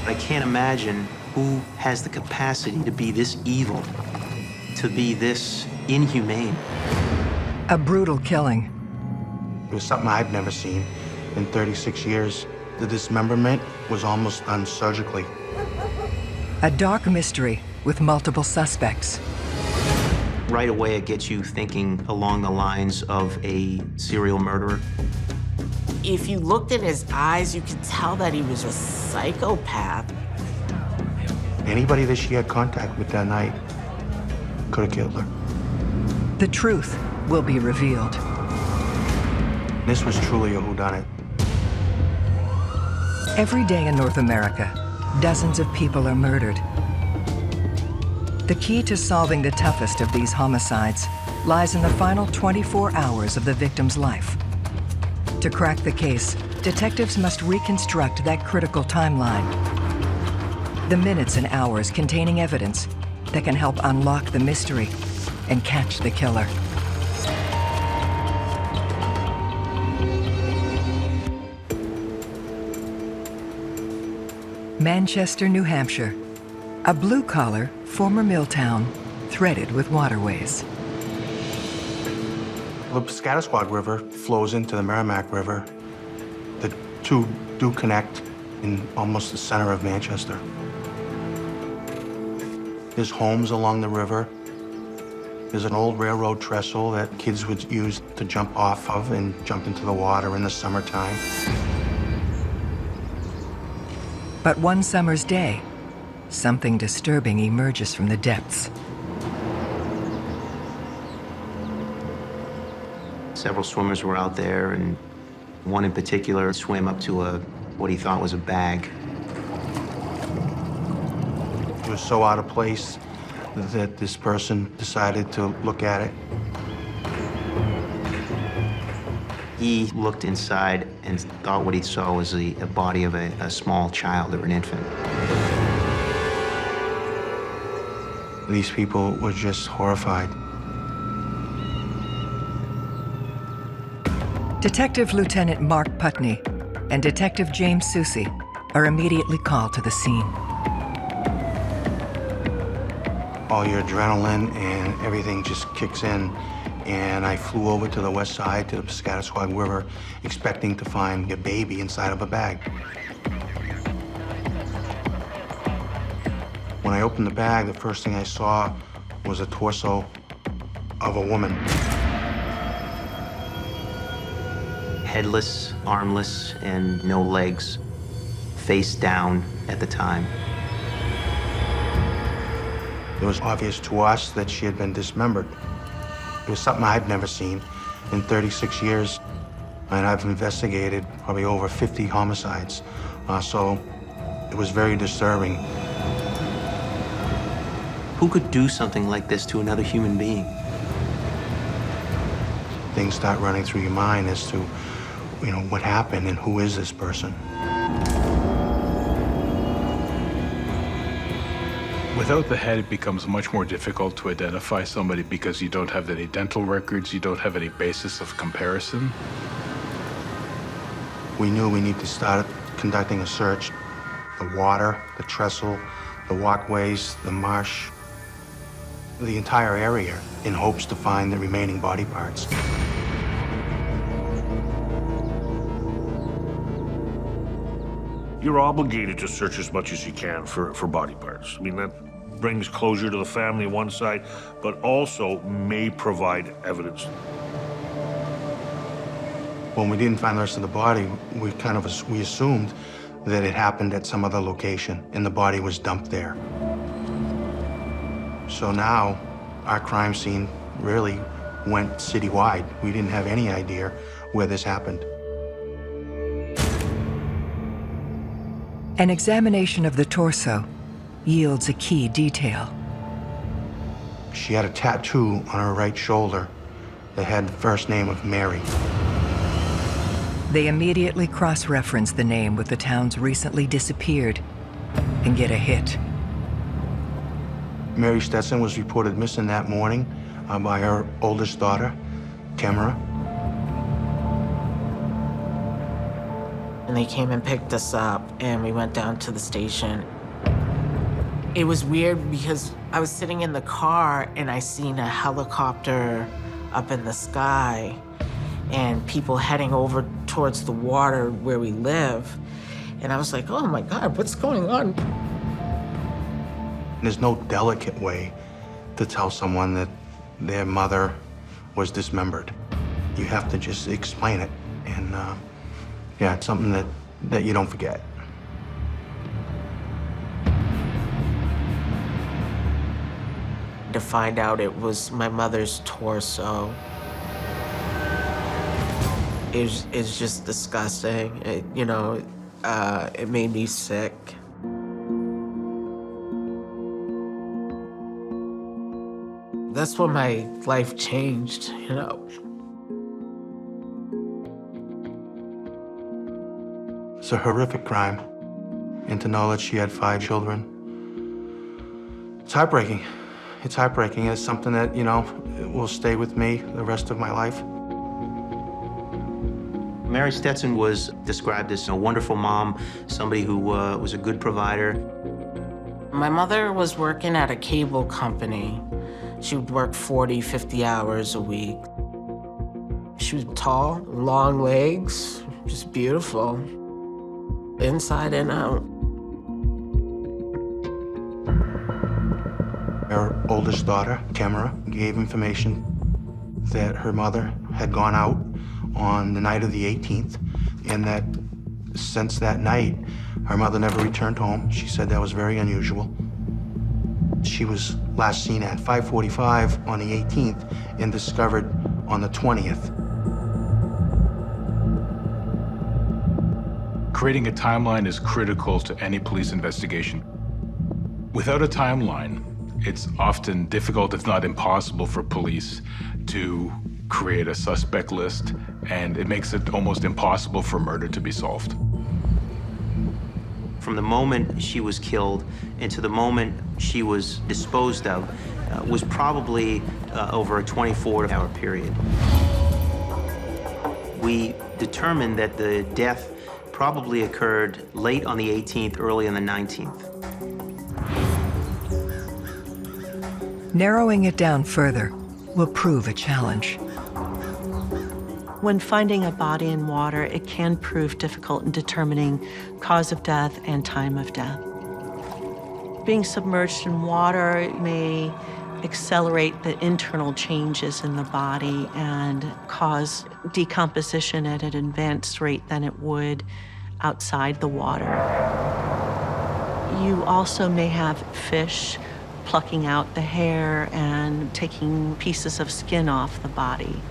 I can't imagine who has the capacity to be this evil, to be this inhumane. A brutal killing. It was something I've never seen in 36 years. The dismemberment was almost done surgically. A dark mystery with multiple suspects. Right away, it gets you thinking along the lines of a serial murderer. If you looked at his eyes, you could tell that he was a psychopath. Anybody that she had contact with that night could have killed her. The truth will be revealed. This was truly a whodunit. Every day in North America, dozens of people are murdered. The key to solving the toughest of these homicides lies in the final 24 hours of the victim's life. To crack the case, detectives must reconstruct that critical timeline. The minutes and hours containing evidence that can help unlock the mystery and catch the killer. Manchester, New Hampshire, a blue-collar former mill town threaded with waterways. The Piscataqua River flows into the Merrimack River. The two do connect in almost the center of Manchester. There's homes along the river. There's an old railroad trestle that kids would use to jump off of and jump into the water in the summertime. But one summer's day, something disturbing emerges from the depths. Several swimmers were out there, and one in particular swam up to what he thought was a bag. It was so out of place that this person decided to look at it. He looked inside and thought what he saw was a body of a small child or an infant. These people were just horrified. Detective Lieutenant Mark Putney and Detective James Susi are immediately called to the scene. All your adrenaline and everything just kicks in. And I flew over to the west side, to the Piscataqua River, expecting to find a baby inside of a bag. When I opened the bag, the first thing I saw was a torso of a woman. Headless, armless, and no legs, face down at the time. It was obvious to us that she had been dismembered. It was something I've never seen in 36 years, and I've investigated probably over 50 homicides, so it was very disturbing. Who could do something like this to another human being? Things start running through your mind as to, what happened and who is this person. Without the head, it becomes much more difficult to identify somebody because you don't have any dental records, you don't have any basis of comparison. We knew we need to start conducting a search. The water, the trestle, the walkways, the marsh, the entire area, in hopes to find the remaining body parts. You're obligated to search as much as you can for body parts. I mean, that brings closure to the family on one side, but also may provide evidence. When we didn't find the rest of the body, we assumed that it happened at some other location and the body was dumped there. So now our crime scene really went citywide. We didn't have any idea where this happened. An examination of the torso yields a key detail. She had a tattoo on her right shoulder that had the first name of Mary. They immediately cross-reference the name with the town's recently disappeared and get a hit. Mary Stson was reported missing that morning by her oldest daughter, Tamara. And they came and picked us up, and we went down to the station. It was weird because I was sitting in the car and I seen a helicopter up in the sky and people heading over towards the water where we live. And I was like, oh my God, what's going on? There's no delicate way to tell someone that their mother was dismembered. You have to just explain it. And yeah, it's something that you don't forget. To find out it was my mother's torso. It's just disgusting. It made me sick. That's when my life changed, It's a horrific crime. And to know that she had 5 children, it's heartbreaking. It's heartbreaking. It's something that, will stay with me the rest of my life. Mary Stson was described as a wonderful mom, somebody who was a good provider. My mother was working at a cable company. She would work 40, 50 hours a week. She was tall, long legs, just beautiful, inside and out. Her oldest daughter, Tamara, gave information that her mother had gone out on the night of the 18th, and that since that night, her mother never returned home. She said that was very unusual. She was last seen at 5:45 on the 18th and discovered on the 20th. Creating a timeline is critical to any police investigation. Without a timeline, it's often difficult, if not impossible, for police to create a suspect list, and it makes it almost impossible for murder to be solved. From the moment she was killed into the moment she was disposed of was probably over a 24-hour period. We determined that the death probably occurred late on the 18th, early on the 19th. Narrowing it down further will prove a challenge. When finding a body in water, it can prove difficult in determining cause of death and time of death. Being submerged in water may accelerate the internal changes in the body and cause decomposition at an advanced rate than it would outside the water. You also may have fish plucking out the hair and taking pieces of skin off the body.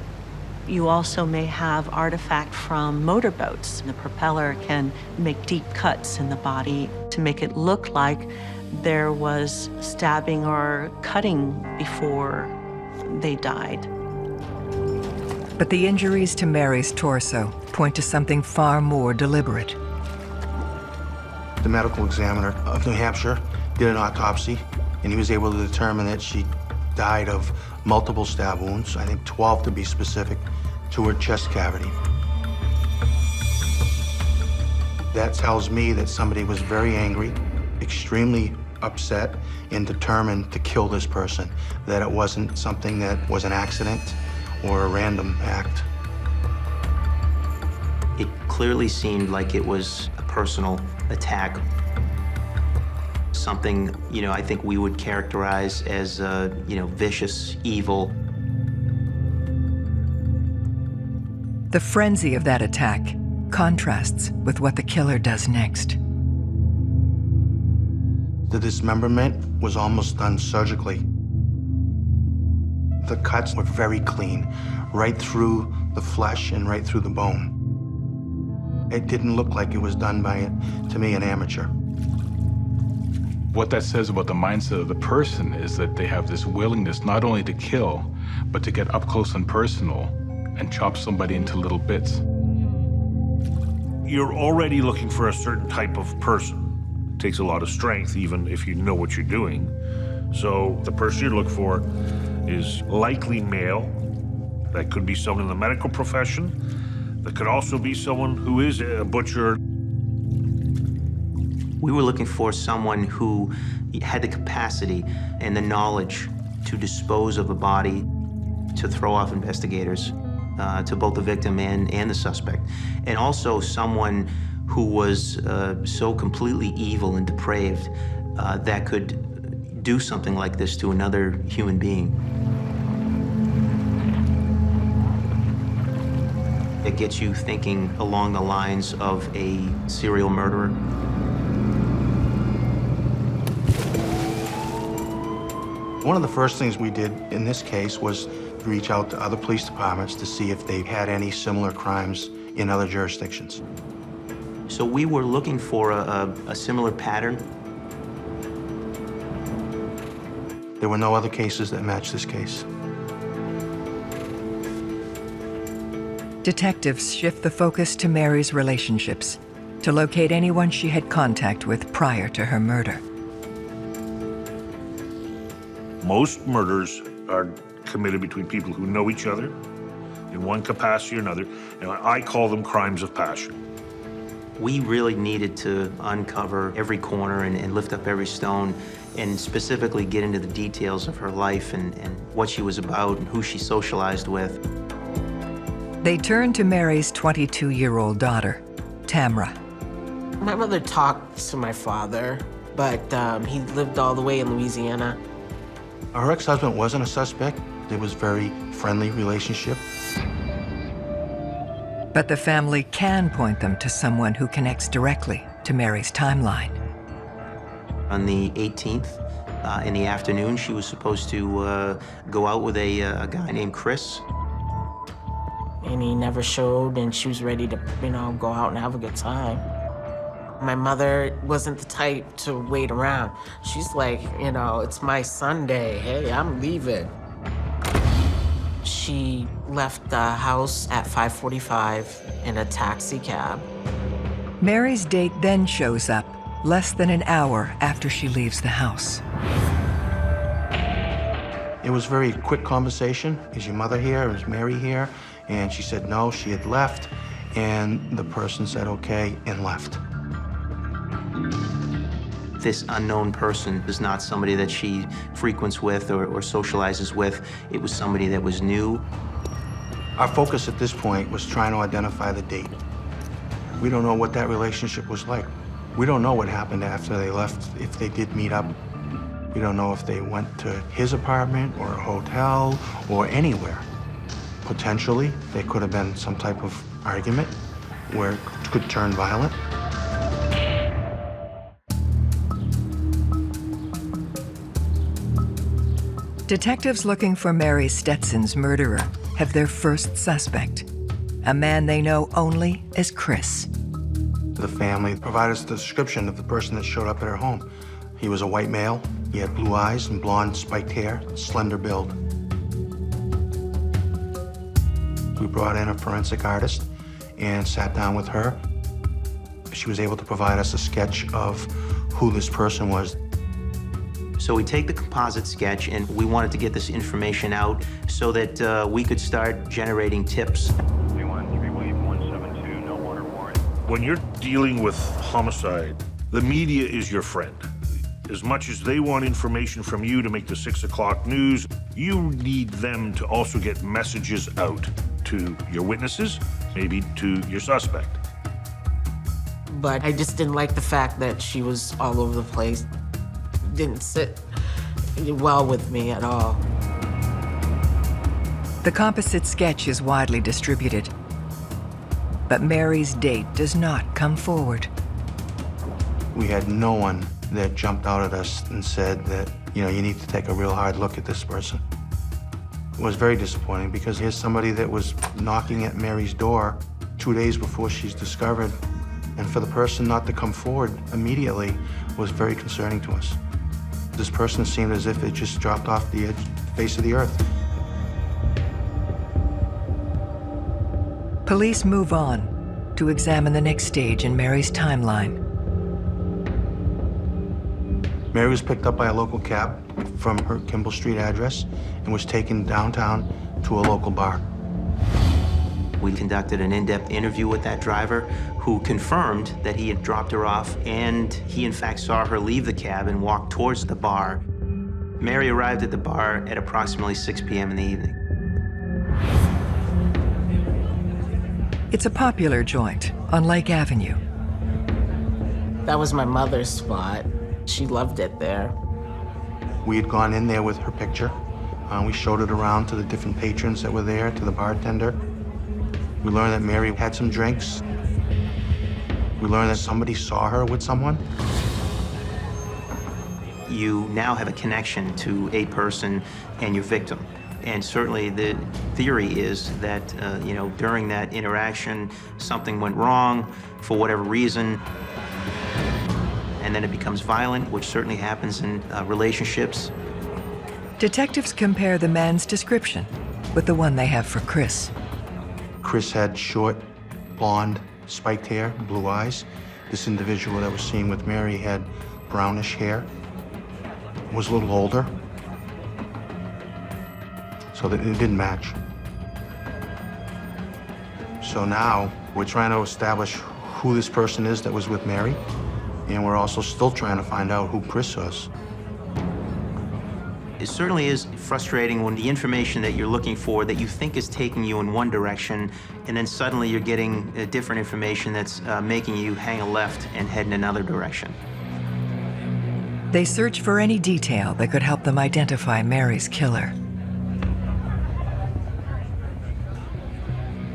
You also may have artifact from motorboats. The propeller can make deep cuts in the body to make it look like there was stabbing or cutting before they died. But the injuries to Mary's torso point to something far more deliberate. The medical examiner of New Hampshire did an autopsy, and he was able to determine that she died of multiple stab wounds, I think 12 to be specific, to her chest cavity. That tells me that somebody was very angry, extremely upset, and determined to kill this person, that it wasn't something that was an accident or a random act. It clearly seemed like it was a personal attack. Something, I think we would characterize as, vicious, evil. The frenzy of that attack contrasts with what the killer does next. The dismemberment was almost done surgically. The cuts were very clean, right through the flesh and right through the bone. It didn't look like it was done by, to me, an amateur. What that says about the mindset of the person is that they have this willingness not only to kill, but to get up close and personal and chop somebody into little bits. You're already looking for a certain type of person. It takes a lot of strength, even if you know what you're doing. So the person you look for is likely male. That could be someone in the medical profession. That could also be someone who is a butcher. We were looking for someone who had the capacity and the knowledge to dispose of a body, to throw off investigators, to both the victim and the suspect. And also someone who was so completely evil and depraved that could do something like this to another human being. It gets you thinking along the lines of a serial murderer. One of the first things we did in this case was reach out to other police departments to see if they had any similar crimes in other jurisdictions. So we were looking for a similar pattern. There were no other cases that matched this case. Detectives shift the focus to Mary's relationships to locate anyone she had contact with prior to her murder. Most murders are committed between people who know each other in one capacity or another, and I call them crimes of passion. We really needed to uncover every corner and lift up every stone and specifically get into the details of her life and what she was about and who she socialized with. They turn to Mary's 22-year-old daughter, Tamra. My mother talked to my father, but he lived all the way in Louisiana. Her ex-husband wasn't a suspect. It was a very friendly relationship. But the family can point them to someone who connects directly to Mary's timeline. On the 18th, in the afternoon, she was supposed to go out with a guy named Chris. And he never showed, and she was ready to, go out and have a good time. My mother wasn't the type to wait around. She's like, it's my Sunday. Hey, I'm leaving. She left the house at 5:45 in a taxi cab. Mary's date then shows up less than an hour after she leaves the house. It was a very quick conversation. Is your mother here? Is Mary here? And she said no, she had left. And the person said okay and left. This unknown person is not somebody that she frequents with or socializes with. It was somebody that was new. Our focus at this point was trying to identify the date. We don't know what that relationship was like. We don't know what happened after they left, if they did meet up. We don't know if they went to his apartment or a hotel or anywhere. Potentially, there could have been some type of argument where it could turn violent. Detectives looking for Mary Stetson's murderer have their first suspect, a man they know only as Chris. The family provided us the description of the person that showed up at her home. He was a white male. He had blue eyes and blonde spiked hair, slender build. We brought in a forensic artist and sat down with her. She was able to provide us a sketch of who this person was. So we take the composite sketch and we wanted to get this information out so that we could start generating tips. When you're dealing with homicide, the media is your friend. As much as they want information from you to make the 6 o'clock news, you need them to also get messages out to your witnesses, maybe to your suspect. But I just didn't like the fact that she was all over the place. Didn't sit well with me at all. The composite sketch is widely distributed, but Mary's date does not come forward. We had no one that jumped out at us and said that, you need to take a real hard look at this person. It was very disappointing because here's somebody that was knocking at Mary's door 2 days before she's discovered, and for the person not to come forward immediately was very concerning to us. This person seemed as if it just dropped off the face of the earth. Police move on to examine the next stage in Mary's timeline. Mary was picked up by a local cab from her Kimball Street address and was taken downtown to a local bar. We conducted an in-depth interview with that driver who confirmed that he had dropped her off, and he in fact saw her leave the cab and walk towards the bar. Mary arrived at the bar at approximately 6 p.m. in the evening. It's a popular joint on Lake Avenue. That was my mother's spot. She loved it there. We had gone in there with her picture. We showed it around to the different patrons that were there, to the bartender. We learned that Mary had some drinks. We learned that somebody saw her with someone. You now have a connection to a person and your victim. And certainly the theory is that, during that interaction, something went wrong for whatever reason, and then it becomes violent, which certainly happens in relationships. Detectives compare the man's description with the one they have for Chris. Chris had short, blonde, spiked hair, blue eyes. This individual that was seen with Mary had brownish hair, was a little older, so that it didn't match. So now we're trying to establish who this person is that was with Mary, and we're also still trying to find out who Chris was. It certainly is frustrating when the information that you're looking for that you think is taking you in one direction, and then suddenly you're getting different information that's making you hang a left and head in another direction. They search for any detail that could help them identify Mary's killer.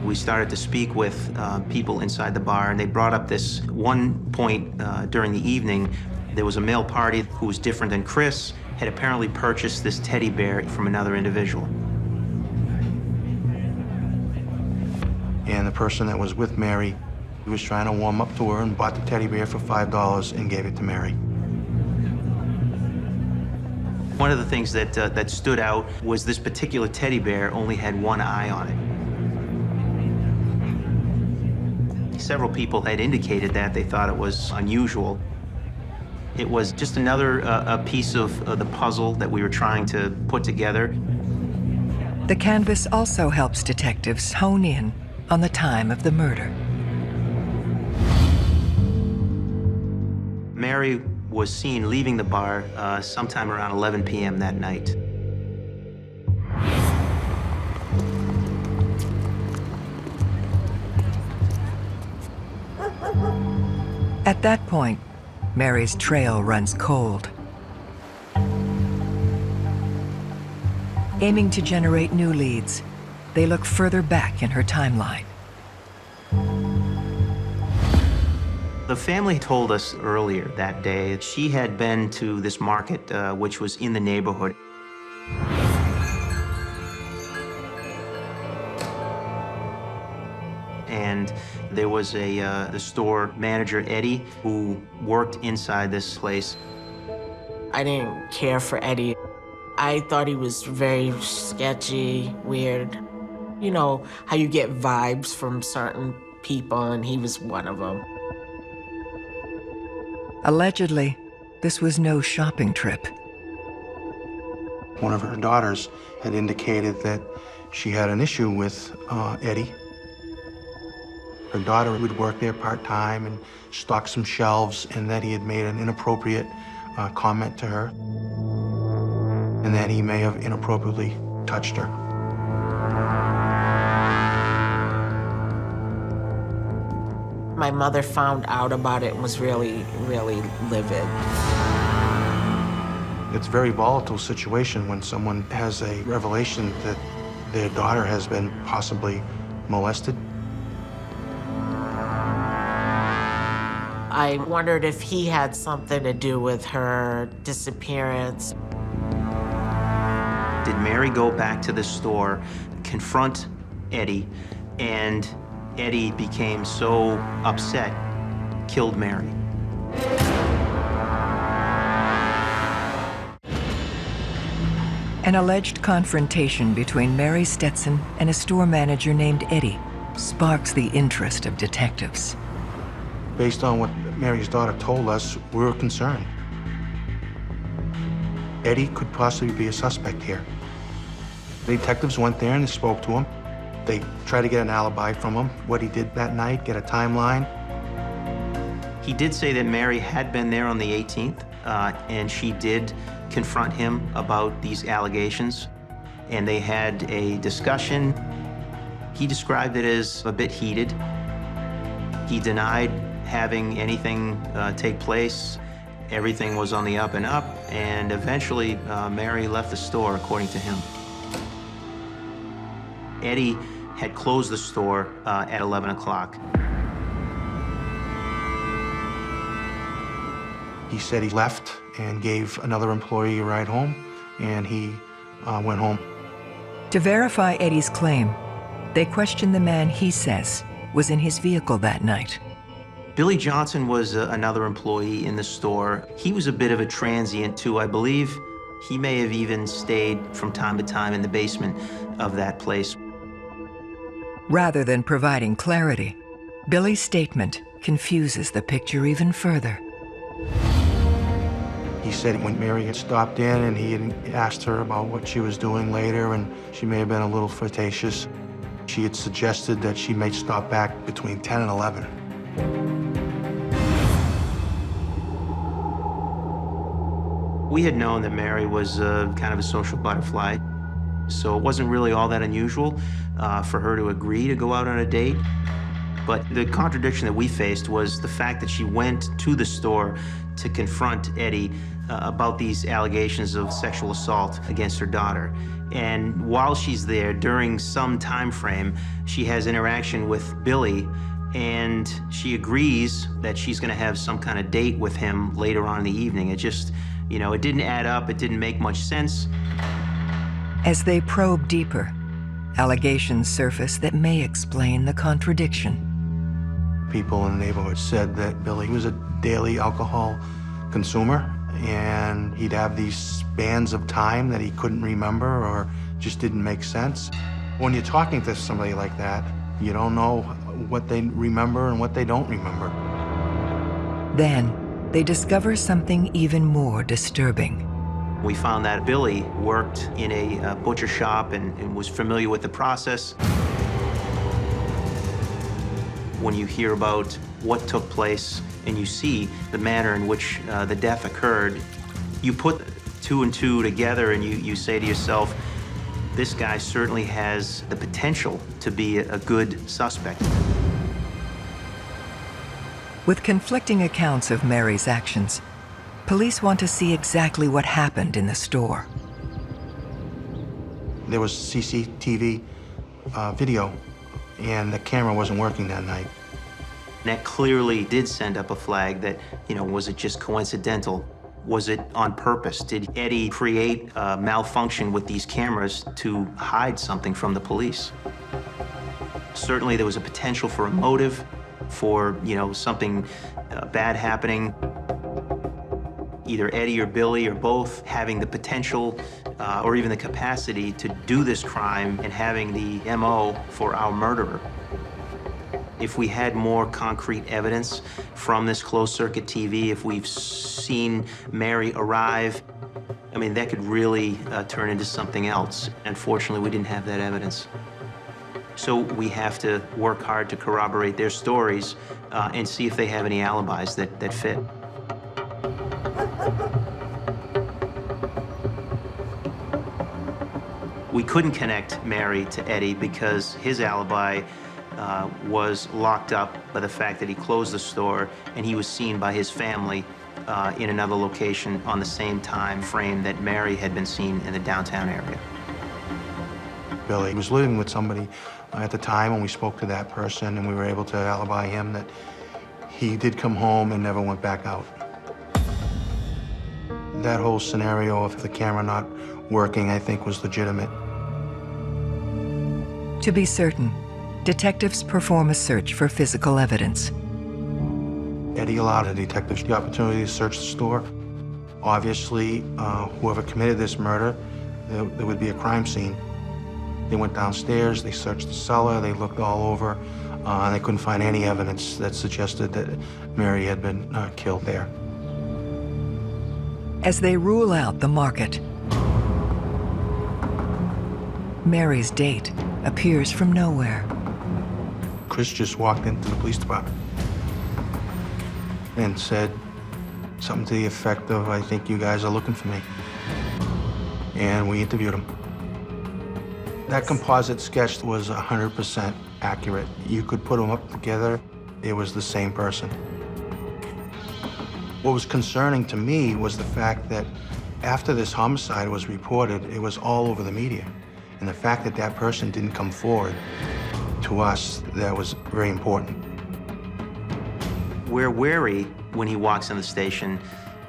We started to speak with people inside the bar, and they brought up this one point during the evening. There was a male party who was different than Chris, had apparently purchased this teddy bear from another individual. And the person that was with Mary, he was trying to warm up to her and bought the teddy bear for $5 and gave it to Mary. One of the things that stood out was this particular teddy bear only had one eye on it. Several people had indicated that they thought it was unusual. It was just another a piece of the puzzle that we were trying to put together. The canvas also helps detectives hone in on the time of the murder. Mary was seen leaving the bar sometime around 11 p.m. that night. At that point, Mary's trail runs cold. Aiming to generate new leads, they look further back in her timeline. The family told us earlier that day that she had been to this market, which was in the neighborhood. And there was the store manager, Eddie, who worked inside this place. I didn't care for Eddie. I thought he was very sketchy, weird. You know, how you get vibes from certain people, and he was one of them. Allegedly, this was no shopping trip. One of her daughters had indicated that she had an issue with Eddie. Her daughter would work there part-time and stock some shelves, and that he had made an inappropriate comment to her, and that he may have inappropriately touched her. My mother found out about it and was really, really livid. It's a very volatile situation when someone has a revelation that their daughter has been possibly molested. I wondered if he had something to do with her disappearance. Did Mary go back to the store, confront Eddie, and Eddie became so upset, killed Mary? An alleged confrontation between Mary Stson and a store manager named Eddie sparks the interest of detectives. Based on what Mary's daughter told us, we were concerned. Eddie could possibly be a suspect here. The detectives went there and they spoke to him. They tried to get an alibi from him, what he did that night, get a timeline. He did say that Mary had been there on the 18th, and she did confront him about these allegations, and they had a discussion. He described it as a bit heated. He denied having anything take place. Everything was on the up and up, and eventually Mary left the store, according to him. Eddie had closed the store at 11 o'clock. He said he left and gave another employee a ride home, and he went home. To verify Eddie's claim, they questioned the man he says was in his vehicle that night. Billy Johnson was another employee in the store. He was a bit of a transient, too. I believe he may have even stayed from time to time in the basement of that place. Rather than providing clarity, Billy's statement confuses the picture even further. He said when Mary had stopped in and he had asked her about what she was doing later, and she may have been a little flirtatious, she had suggested that she may stop back between 10 and 11. We had known that Mary was kind of a social butterfly, so it wasn't really all that unusual for her to agree to go out on a date. But the contradiction that we faced was the fact that she went to the store to confront Eddie about these allegations of sexual assault against her daughter. And while she's there, during some time frame, she has interaction with Billy, and she agrees that she's gonna have some kind of date with him later on in the evening. It just, you know, it didn't add up, it didn't make much sense. As they probe deeper, allegations surface that may explain the contradiction. People in the neighborhood said that Billy was a daily alcohol consumer, and he'd have these spans of time that he couldn't remember or just didn't make sense. When you're talking to somebody like that, you don't know what they remember and what they don't remember. Then, they discover something even more disturbing. We found that Billy worked in a butcher shop and was familiar with the process. When you hear about what took place and you see the manner in which the death occurred, you put two and two together and you say to yourself, this guy certainly has the potential to be a good suspect. With conflicting accounts of Mary's actions, police want to see exactly what happened in the store. There was CCTV video, and the camera wasn't working that night. That clearly did send up a flag that, you know, was it just coincidental? Was it on purpose? Did Eddie create a malfunction with these cameras to hide something from the police? Certainly there was a potential for a motive, for, you know, something bad happening. Either Eddie or Billy or both having the potential or even the capacity to do this crime and having the MO for our murderer. If we had more concrete evidence from this closed-circuit TV, if we've seen Mary arrive, I mean, that could really turn into something else. Unfortunately, we didn't have that evidence. So we have to work hard to corroborate their stories and see if they have any alibis that fit. We couldn't connect Mary to Eddie because his alibi was locked up by the fact that he closed the store and he was seen by his family in another location on the same time frame that Mary had been seen in the downtown area. Billy was living with somebody at the time when we spoke to that person, and we were able to alibi him that he did come home and never went back out. That whole scenario of the camera not working, I think, was legitimate. To be certain, detectives perform a search for physical evidence. Eddie allowed the detectives the opportunity to search the store. Obviously, whoever committed this murder, there would be a crime scene. They went downstairs, they searched the cellar, they looked all over, and they couldn't find any evidence that suggested that Mary had been killed there. As they rule out the market, Mary's date appears from nowhere. Chris just walked into the police department and said something to the effect of, "I think you guys are looking for me." And we interviewed him. That composite sketch was 100% accurate. You could put them up together, it was the same person. What was concerning to me was the fact that after this homicide was reported, it was all over the media. And the fact that that person didn't come forward to us, that was very important. We're wary when he walks in the station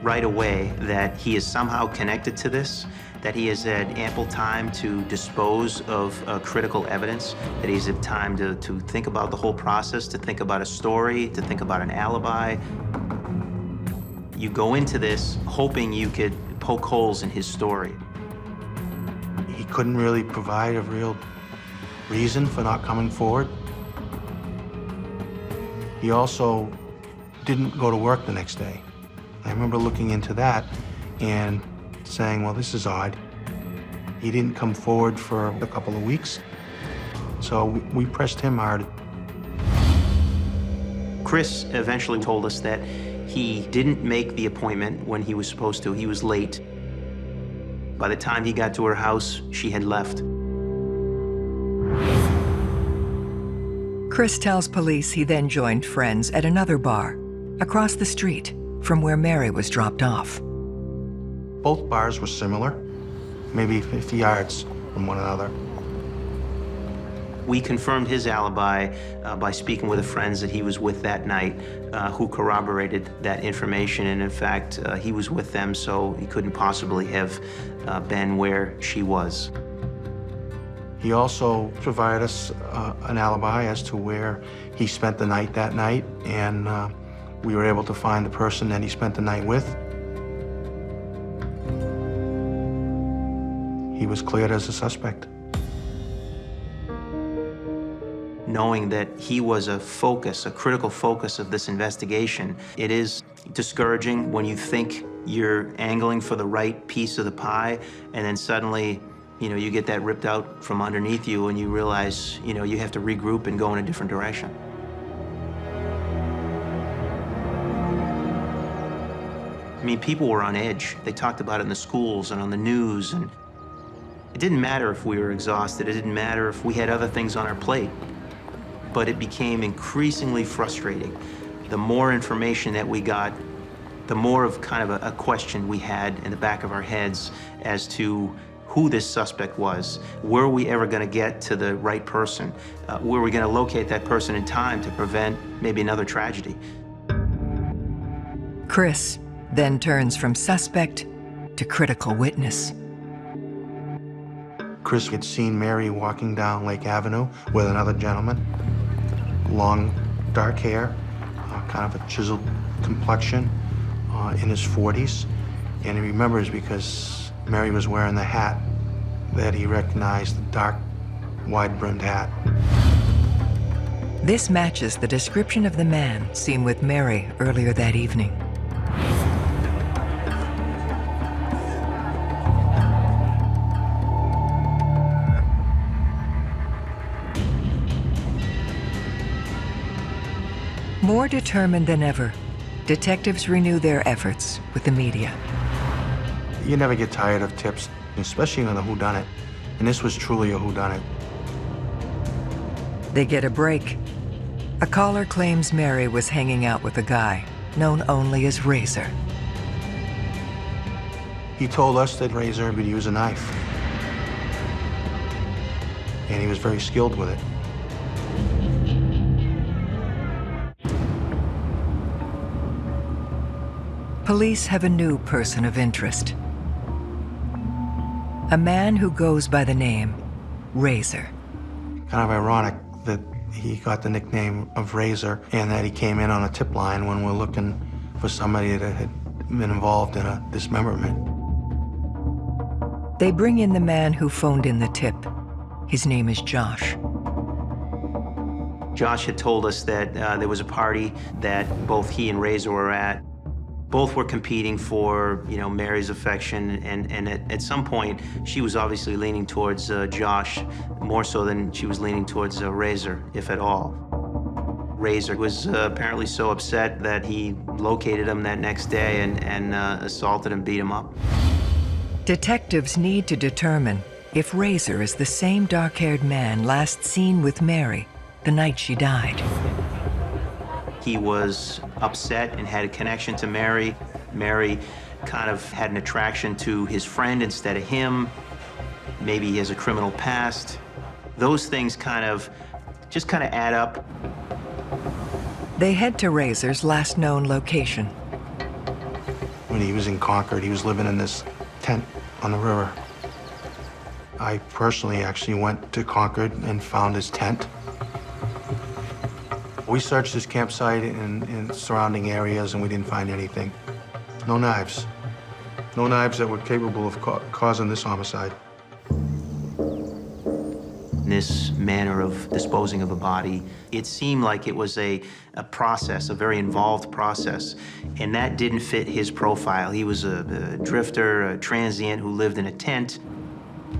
right away that he is somehow connected to this, that he has had ample time to dispose of critical evidence, that he's had time to think about the whole process, to think about a story, to think about an alibi. You go into this hoping you could poke holes in his story. He couldn't really provide a real reason for not coming forward. He also didn't go to work the next day. I remember looking into that and saying, well, this is odd. He didn't come forward for a couple of weeks, so we pressed him hard. Chris eventually told us that he didn't make the appointment when he was supposed to. He was late. By the time he got to her house, she had left. Chris tells police he then joined friends at another bar across the street from where Mary was dropped off. Both bars were similar, maybe 50 yards from one another. We confirmed his alibi by speaking with the friends that he was with that night, who corroborated that information. And in fact, he was with them, so he couldn't possibly have been where she was. He also provided us an alibi as to where he spent the night that night, and we were able to find the person that he spent the night with. He was cleared as a suspect. Knowing that he was a focus, a critical focus of this investigation, it is discouraging when you think you're angling for the right piece of the pie, and then suddenly, you get that ripped out from underneath you, and you realize, you have to regroup and go in a different direction. I mean, people were on edge. They talked about it in the schools and on the news, and it didn't matter if we were exhausted. It didn't matter if we had other things on our plate. But it became increasingly frustrating. The more information that we got, the more of kind of a question we had in the back of our heads as to who this suspect was. Were we ever going to get to the right person? Were we going to locate that person in time to prevent maybe another tragedy? Chris then turns from suspect to critical witness. Chris had seen Mary walking down Lake Avenue with another gentleman. Long, dark hair, kind of a chiseled complexion, in his 40s. And he remembers because Mary was wearing the hat that he recognized, the dark, wide-brimmed hat. This matches the description of the man seen with Mary earlier that evening. More determined than ever, detectives renew their efforts with the media. You never get tired of tips, especially on a whodunit. And this was truly a whodunit. They get a break. A caller claims Mary was hanging out with a guy known only as Razor. He told us that Razor would use a knife. And he was very skilled with it. Police have a new person of interest. A man who goes by the name Razor. Kind of ironic that he got the nickname of Razor and that he came in on a tip line when we're looking for somebody that had been involved in a dismemberment. They bring in the man who phoned in the tip. His name is Josh. Josh had told us that there was a party that both he and Razor were at. Both were competing for, Mary's affection, and at some point, she was obviously leaning towards Josh, more so than she was leaning towards Razor, if at all. Razor was apparently so upset that he located him that next day and assaulted and beat him up. Detectives need to determine if Razor is the same dark-haired man last seen with Mary the night she died. He was upset and had a connection to Mary. Mary kind of had an attraction to his friend instead of him. Maybe he has a criminal past. Those things kind of add up. They head to Razor's last known location. When he was in Concord, he was living in this tent on the river. I personally actually went to Concord and found his tent. We searched his campsite and surrounding areas, and we didn't find anything. No knives. No knives that were capable of causing this homicide. This manner of disposing of a body, it seemed like it was a process, a very involved process, and that didn't fit his profile. He was a drifter, a transient who lived in a tent,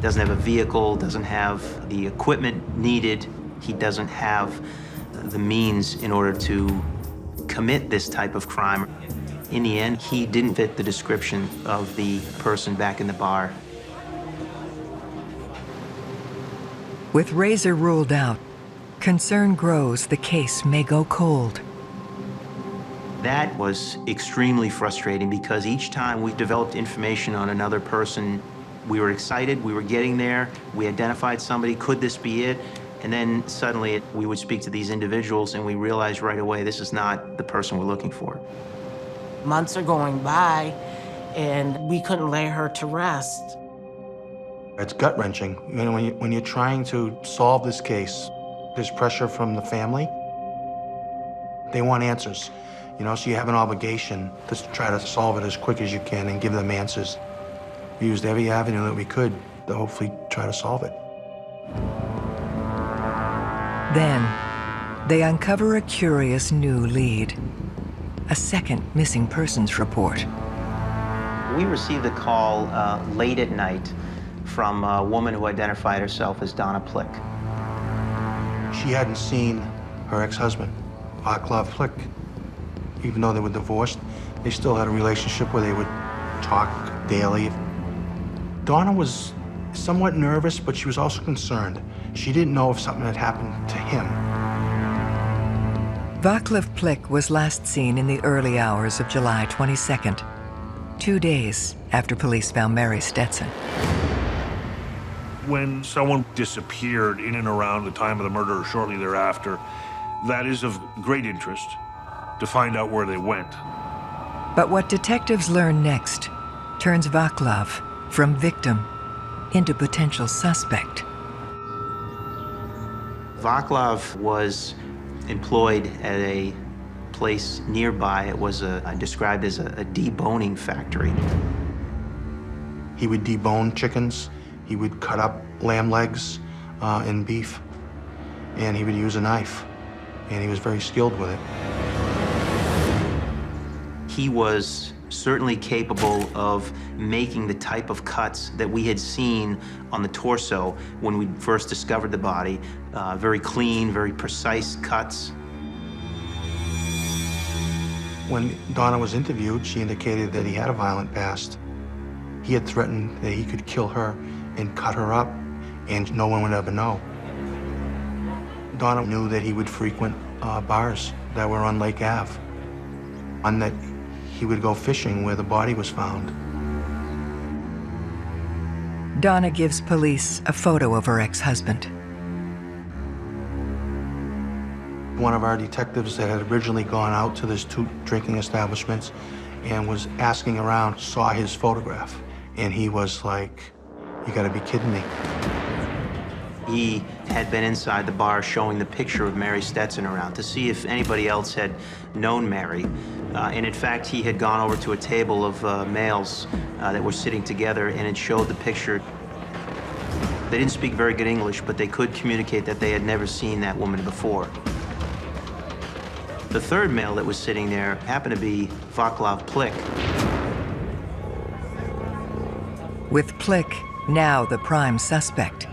doesn't have a vehicle, doesn't have the equipment needed. He doesn't have the means in order to commit this type of crime. In the end, he didn't fit the description of the person back in the bar. With Razor ruled out, concern grows the case may go cold. That was extremely frustrating because each time we developed information on another person, we were excited, we were getting there, we identified somebody, could this be it? And then suddenly we would speak to these individuals and we realized right away this is not the person we're looking for. Months are going by and we couldn't lay her to rest. It's gut-wrenching. When you're trying to solve this case, there's pressure from the family. They want answers, so you have an obligation to try to solve it as quick as you can and give them answers. We used every avenue that we could to hopefully try to solve it. Then, they uncover a curious new lead. A second missing persons report. We received a call late at night from a woman who identified herself as Donna Plick. She hadn't seen her ex-husband, Vaklav Plick. Even though they were divorced, they still had a relationship where they would talk daily. Donna was somewhat nervous, but she was also concerned. She didn't know if something had happened to him. Vaklav Plick was last seen in the early hours of July 22nd, 2 days after police found Mary Stson. When someone disappeared in and around the time of the murder or shortly thereafter, that is of great interest to find out where they went. But what detectives learn next turns Vaklav from victim into potential suspect. Vaklav was employed at a place nearby. It was described as a deboning factory. He would debone chickens. He would cut up lamb legs and beef, and he would use a knife, and he was very skilled with it. He was certainly capable of making the type of cuts that we had seen on the torso when we first discovered the body. Very clean, very precise cuts. When Donna was interviewed, she indicated that he had a violent past. He had threatened that he could kill her and cut her up, and no one would ever know. Donna knew that he would frequent bars that were on Lake Ave, and that he would go fishing where the body was found. Donna gives police a photo of her ex-husband. One of our detectives that had originally gone out to these 2 drinking establishments and was asking around saw his photograph, and he was like, "You gotta be kidding me." He had been inside the bar showing the picture of Mary Stson around to see if anybody else had known Mary. And in fact, he had gone over to a table of males that were sitting together and it showed the picture. They didn't speak very good English, but they could communicate that they had never seen that woman before. The third male that was sitting there happened to be Vaklav Plick. With Plick now the prime suspect,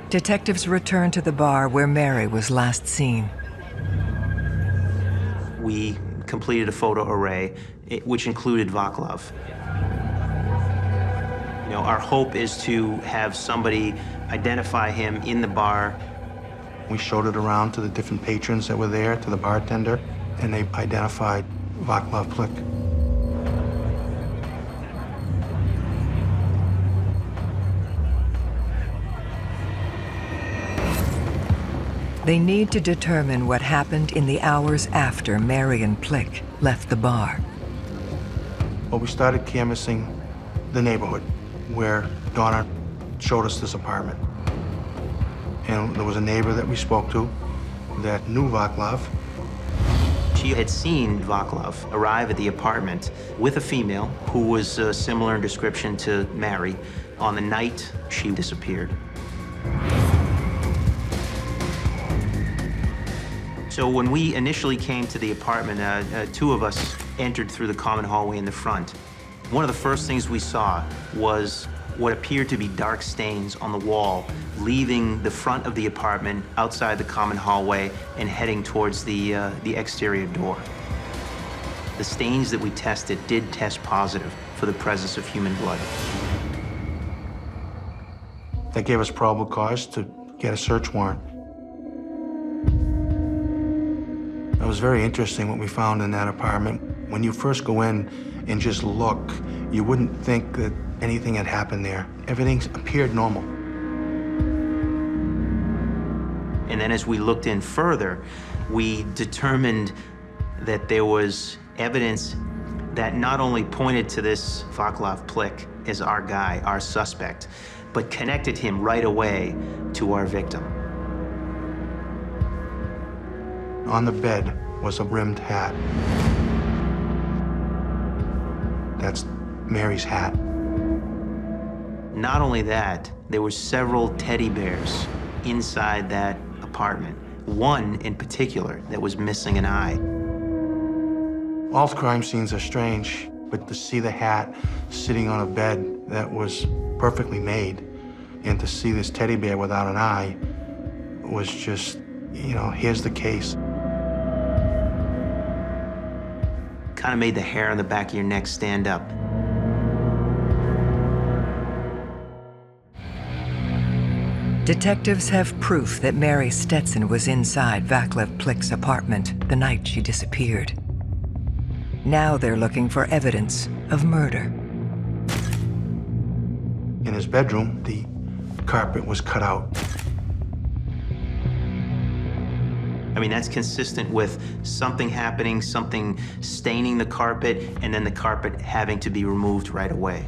detectives return to the bar where Mary was last seen. We completed a photo array, which included Vaklav. You know, our hope is to have somebody identify him in the bar. We showed it around to the different patrons that were there, to the bartender, and they identified Vaklav Plick. They need to determine what happened in the hours after Mary and Plick left the bar. Well, we started canvassing the neighborhood where Donna showed us this apartment. And there was a neighbor that we spoke to that knew Vaklav. She had seen Vaklav arrive at the apartment with a female who was similar in description to Mary on the night she disappeared. So when we initially came to the apartment, two of us entered through the common hallway in the front. One of the first things we saw was what appeared to be dark stains on the wall, leaving the front of the apartment outside the common hallway and heading towards the exterior door. The stains that we tested did test positive for the presence of human blood. That gave us probable cause to get a search warrant. It was very interesting what we found in that apartment. When you first go in and just look, you wouldn't think that anything had happened there. Everything appeared normal. And then as we looked in further, we determined that there was evidence that not only pointed to this Vaklav Plick as our guy, our suspect, but connected him right away to our victim. On the bed was a rimmed hat. That's Mary's hat. Not only that, there were several teddy bears inside that apartment. One in particular that was missing an eye. All crime scenes are strange, but to see the hat sitting on a bed that was perfectly made, and to see this teddy bear without an eye was just, you know, here's the case. Kind of made the hair on the back of your neck stand up. Detectives have proof that Mary Stson was inside Vaklav Plick's apartment the night she disappeared. Now they're looking for evidence of murder. In his bedroom, the carpet was cut out. I mean, that's consistent with something happening, something staining the carpet, and then the carpet having to be removed right away.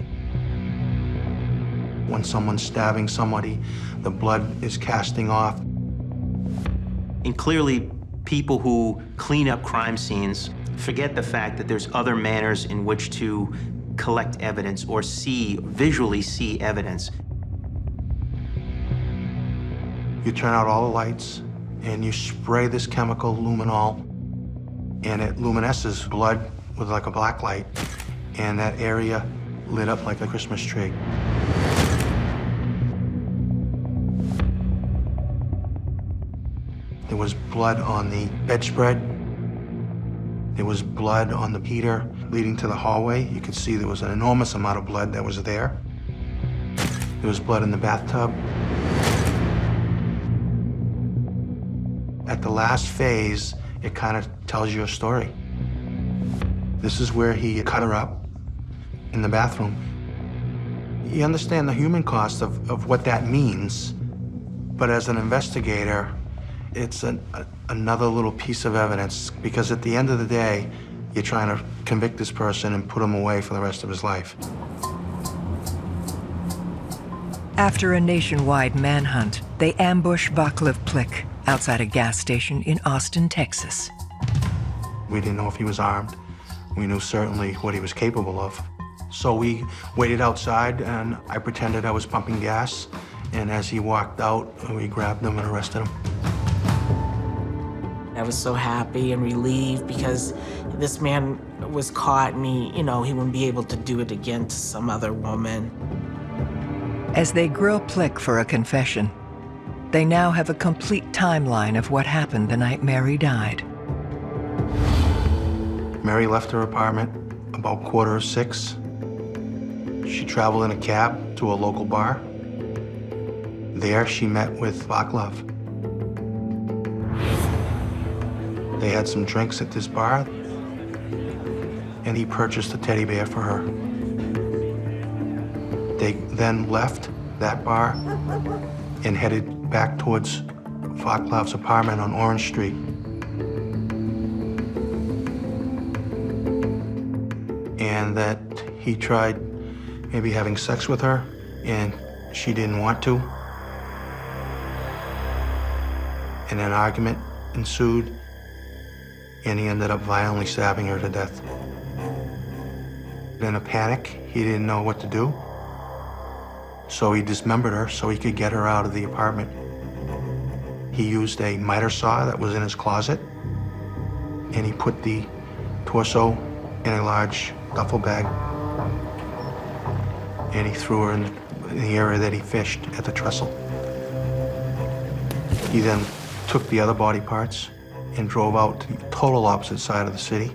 When someone's stabbing somebody, the blood is casting off. And clearly, people who clean up crime scenes forget the fact that there's other manners in which to collect evidence or visually see evidence. You turn out all the lights, and you spray this chemical luminol, and it luminesces blood with like a black light, and that area lit up like a Christmas tree. There was blood on the bedspread. There was blood on the heater leading to the hallway. You could see there was an enormous amount of blood that was there. There was blood in the bathtub. At the last phase, it kind of tells you a story. This is where he cut her up in the bathroom. You understand the human cost of what that means, but as an investigator, it's another little piece of evidence, because at the end of the day, you're trying to convict this person and put him away for the rest of his life. After a nationwide manhunt, they ambush Vaklav Plick outside a gas station in Austin, Texas. We didn't know if he was armed. We knew certainly what he was capable of. So we waited outside, and I pretended I was pumping gas, and as he walked out, we grabbed him and arrested him. I was so happy and relieved because this man was caught and he wouldn't be able to do it again to some other woman. As they grill Plick for a confession, they now have a complete timeline of what happened the night Mary died. Mary left her apartment about 5:45. She traveled in a cab to a local bar. There, she met with Vaklav. They had some drinks at this bar, and he purchased a teddy bear for her. They then left that bar and headed back towards Vaklav's apartment on Orange Street. And that he tried maybe having sex with her, and she didn't want to. And an argument ensued, and he ended up violently stabbing her to death. In a panic, he didn't know what to do, so he dismembered her so he could get her out of the apartment. He used a miter saw that was in his closet, and he put the torso in a large duffel bag, and he threw her in the area that he fished at the trestle. He then took the other body parts and drove out to the total opposite side of the city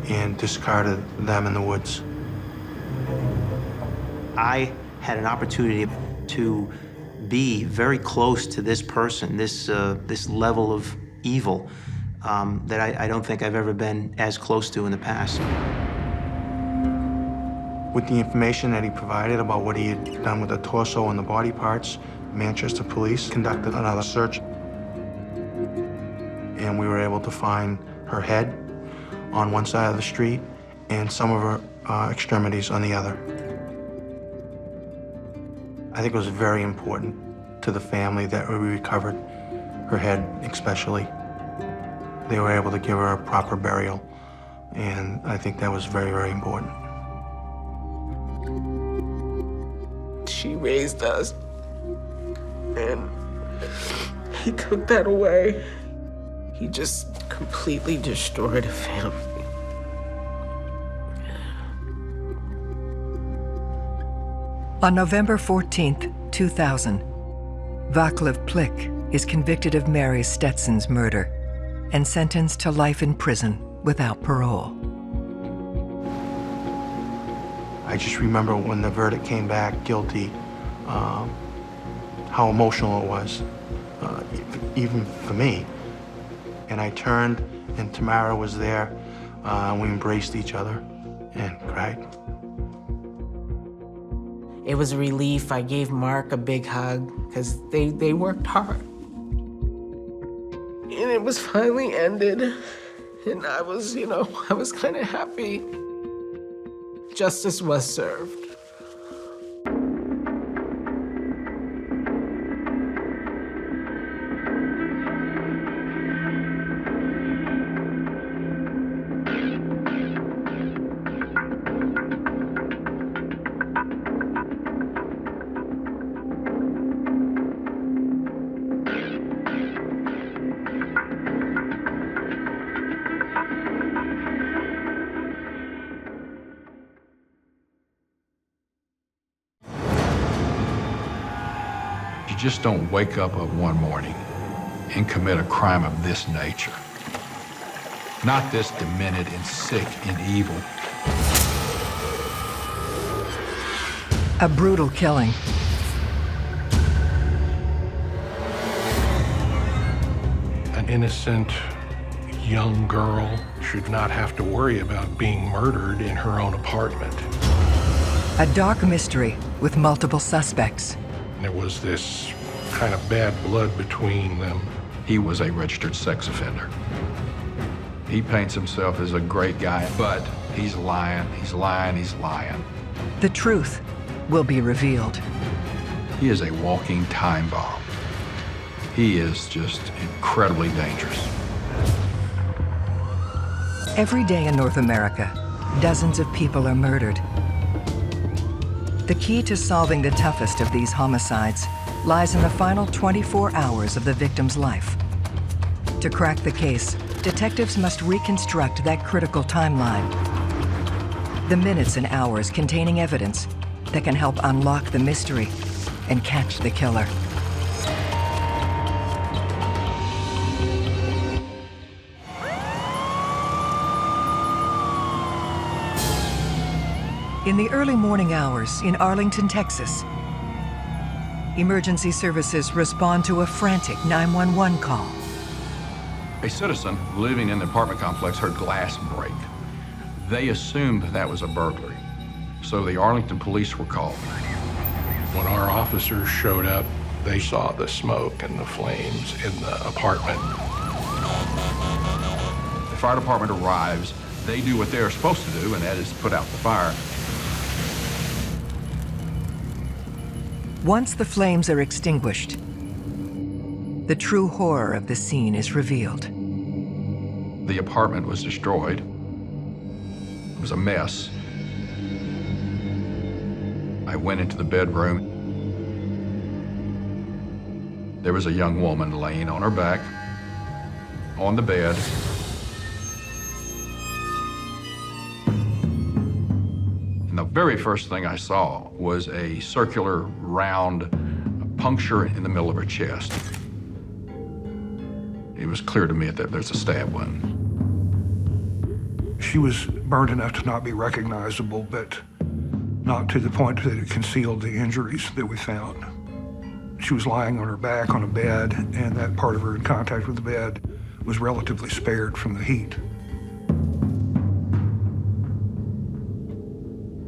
and discarded them in the woods. I had an opportunity to be very close to this person, this level of evil that I don't think I've ever been as close to in the past. With the information that he provided about what he had done with the torso and the body parts, Manchester police conducted another search, and we were able to find her head on one side of the street and some of her extremities on the other. I think it was very important to the family that we recovered her head especially. They were able to give her a proper burial, and I think that was very, very important. She raised us, and he took that away. He just completely destroyed a family. On November 14th, 2000, Vaklav Plick is convicted of Mary Stetson's murder and sentenced to life in prison without parole. I just remember when the verdict came back guilty, how emotional it was, even for me. And I turned, and Tamara was there, and we embraced each other and cried. It was a relief. I gave Mark a big hug because they worked hard. And it was finally ended. And I was kind of happy. Justice was served. You just don't wake up one morning and commit a crime of this nature. Not this demented and sick and evil. A brutal killing. An innocent young girl should not have to worry about being murdered in her own apartment. A dark mystery with multiple suspects. There was this kind of bad blood between them. He was a registered sex offender. He paints himself as a great guy, but he's lying, he's lying, he's lying. The truth will be revealed. He is a walking time bomb. He is just incredibly dangerous. Every day in North America, dozens of people are murdered. The key to solving the toughest of these homicides lies in the final 24 hours of the victim's life. To crack the case, detectives must reconstruct that critical timeline. The minutes and hours containing evidence that can help unlock the mystery and catch the killer. In the early morning hours in Arlington, Texas, emergency services respond to a frantic 911 call. A citizen living in the apartment complex heard glass break. They assumed that was a burglary, so the Arlington police were called. When our officers showed up, they saw the smoke and the flames in the apartment. The fire department arrives. They do what they're supposed to do, and that is put out the fire. Once the flames are extinguished, the true horror of the scene is revealed. The apartment was destroyed. It was a mess. I went into the bedroom. There was a young woman laying on her back on the bed. And the very first thing I saw was a circular, round puncture in the middle of her chest. It was clear to me that there's a stab wound. She was burned enough to not be recognizable, but not to the point that it concealed the injuries that we found. She was lying on her back on a bed, and that part of her in contact with the bed was relatively spared from the heat.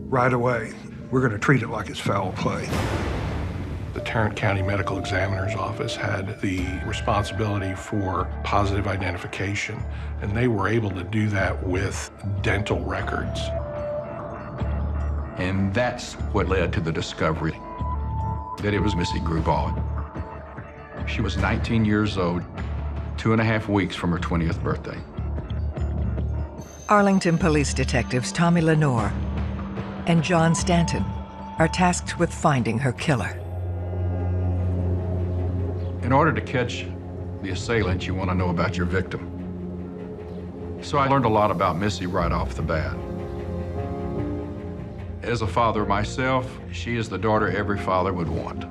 Right away, we're going to treat it like it's foul play. The Tarrant County Medical Examiner's Office had the responsibility for positive identification, and they were able to do that with dental records. And that's what led to the discovery that it was Missy Grubauer. She was 19 years old, 2.5 weeks from her 20th birthday. Arlington police detectives Tommy Lenore and John Stanton are tasked with finding her killer. In order to catch the assailant, you want to know about your victim. So I learned a lot about Missy right off the bat. As a father myself, she is the daughter every father would want.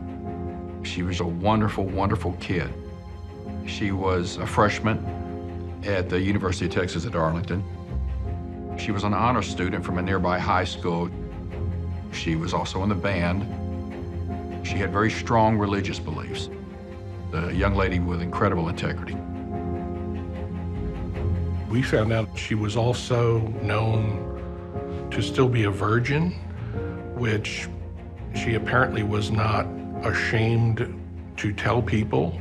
She was a wonderful, wonderful kid. She was a freshman at the University of Texas at Arlington. She was an honor student from a nearby high school. She was also in the band. She had very strong religious beliefs. A young lady with incredible integrity. We found out she was also known to still be a virgin, which she apparently was not ashamed to tell people.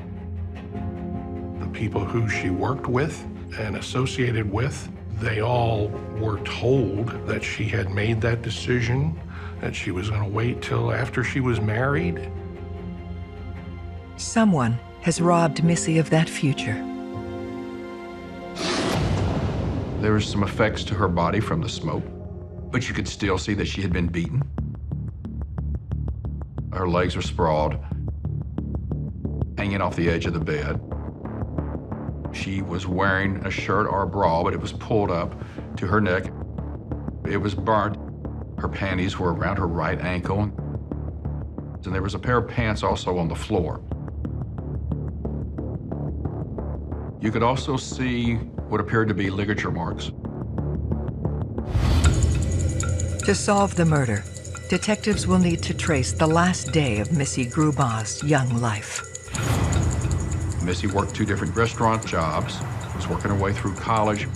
The people who she worked with and associated with, they all were told that she had made that decision, that she was going to wait till after she was married. Someone has robbed Missy of that future. There was some effects to her body from the smoke, but you could still see that she had been beaten. Her legs were sprawled, hanging off the edge of the bed. She was wearing a shirt or a bra, but it was pulled up to her neck. It was burnt. Her panties were around her right ankle, and there was a pair of pants also on the floor. You could also see what appeared to be ligature marks. To solve the murder, detectives will need to trace the last day of Missy Grubauer's young life. Missy worked 2 different restaurant jobs, was working her way through college.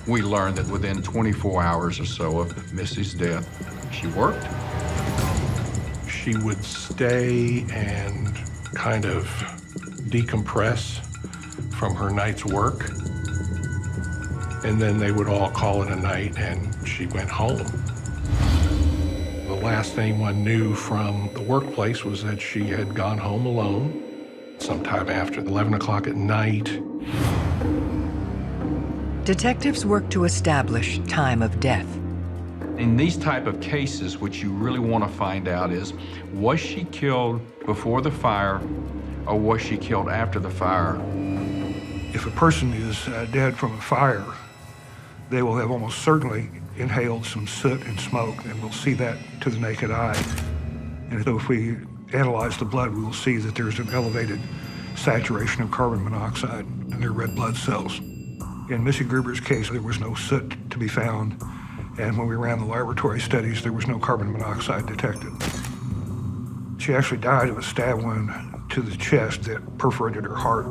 We learned that within 24 hours or so of Missy's death, she worked. She would stay and kind of decompress from her night's work, and then they would all call it a night and she went home. The last anyone knew from the workplace was that she had gone home alone sometime after 11 o'clock at night. Detectives work to establish time of death. In these type of cases, what you really want to find out is, was she killed before the fire or was she killed after the fire? If a person is dead from a fire, they will have almost certainly inhaled some soot and smoke, and we'll see that to the naked eye. And so if we analyze the blood, we will see that there's an elevated saturation of carbon monoxide in their red blood cells. In Missy Gruber's case, there was no soot to be found, and when we ran the laboratory studies, there was no carbon monoxide detected. She actually died of a stab wound to the chest that perforated her heart.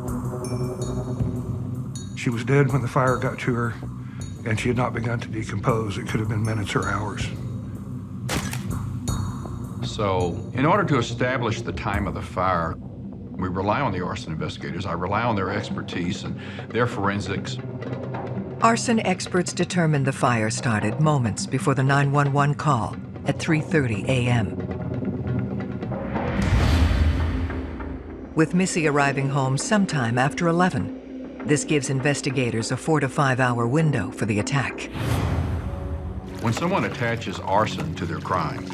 She was dead when the fire got to her, and she had not begun to decompose. It could have been minutes or hours. So, in order to establish the time of the fire, we rely on the arson investigators. I rely on their expertise and their forensics. Arson experts determined the fire started moments before the 911 call at 3:30 a.m. With Missy arriving home sometime after 11, this gives investigators a 4 to 5 hour window for the attack. When someone attaches arson to their crime,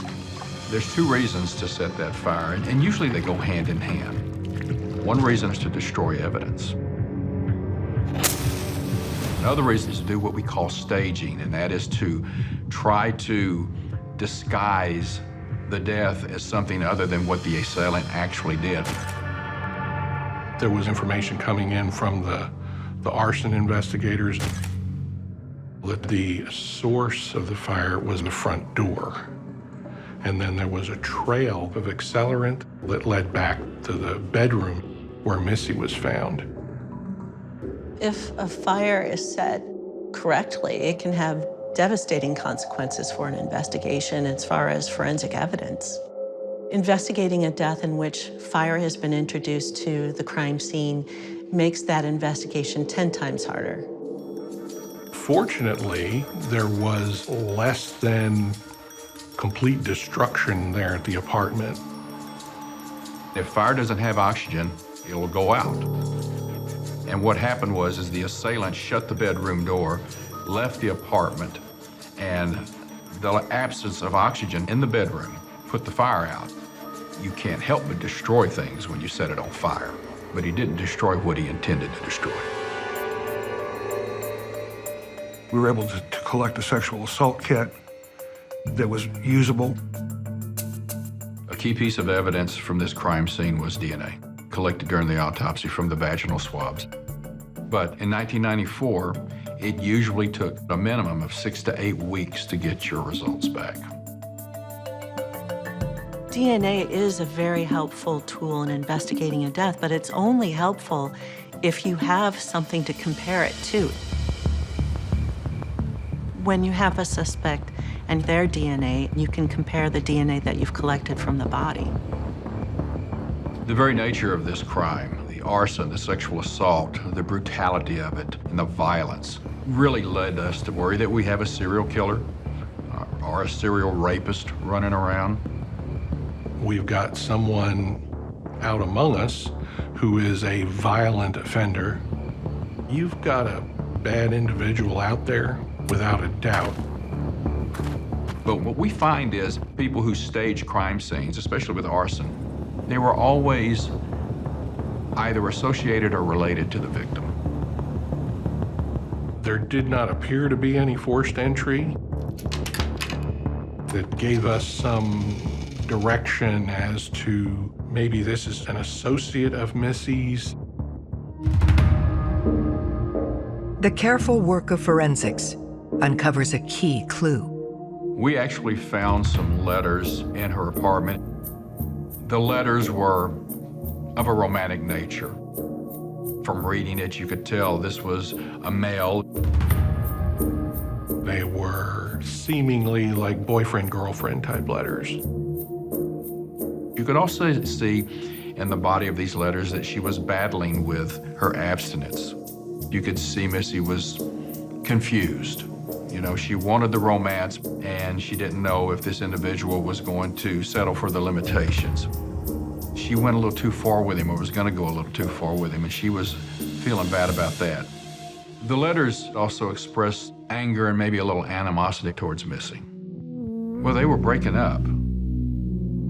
there's two reasons to set that fire, and usually they go hand in hand. One reason is to destroy evidence. Another reason is to do what we call staging, and that is to try to disguise the death as something other than what the assailant actually did. There was information coming in from the arson investigators that the source of the fire was the front door. And then there was a trail of accelerant that led back to the bedroom where Missy was found. If a fire is set correctly, it can have devastating consequences for an investigation as far as forensic evidence. Investigating a death in which fire has been introduced to the crime scene makes that investigation 10 times harder. Fortunately, there was less than complete destruction there at the apartment. If fire doesn't have oxygen, it'll go out. And what happened was the assailant shut the bedroom door, left the apartment, and the absence of oxygen in the bedroom put the fire out. You can't help but destroy things when you set it on fire. But he didn't destroy what he intended to destroy. We were able to collect a sexual assault kit that was usable. A key piece of evidence from this crime scene was DNA, collected during the autopsy from the vaginal swabs. But in 1994, it usually took a minimum of 6 to 8 weeks to get your results back. DNA is a very helpful tool in investigating a death, but it's only helpful if you have something to compare it to. When you have a suspect and their DNA, you can compare the DNA that you've collected from the body. The very nature of this crime, the arson, the sexual assault, the brutality of it, and the violence really led us to worry that we have a serial killer or a serial rapist running around. We've got someone out among us who is a violent offender. You've got a bad individual out there, without a doubt. But what we find is people who stage crime scenes, especially with arson, they were always either associated or related to the victim. There did not appear to be any forced entry that gave us some direction as to maybe this is an associate of Missy's. The careful work of forensics uncovers a key clue. We actually found some letters in her apartment. The letters were of a romantic nature. From reading it, you could tell this was a male. They were seemingly like boyfriend-girlfriend type letters. You could also see in the body of these letters that she was battling with her abstinence. You could see Missy was confused. You know, she wanted the romance, and she didn't know if this individual was going to settle for the limitations. She went a little too far with him, or was going to go a little too far with him, and she was feeling bad about that. The letters also expressed anger and maybe a little animosity towards Missy. Well, they were breaking up.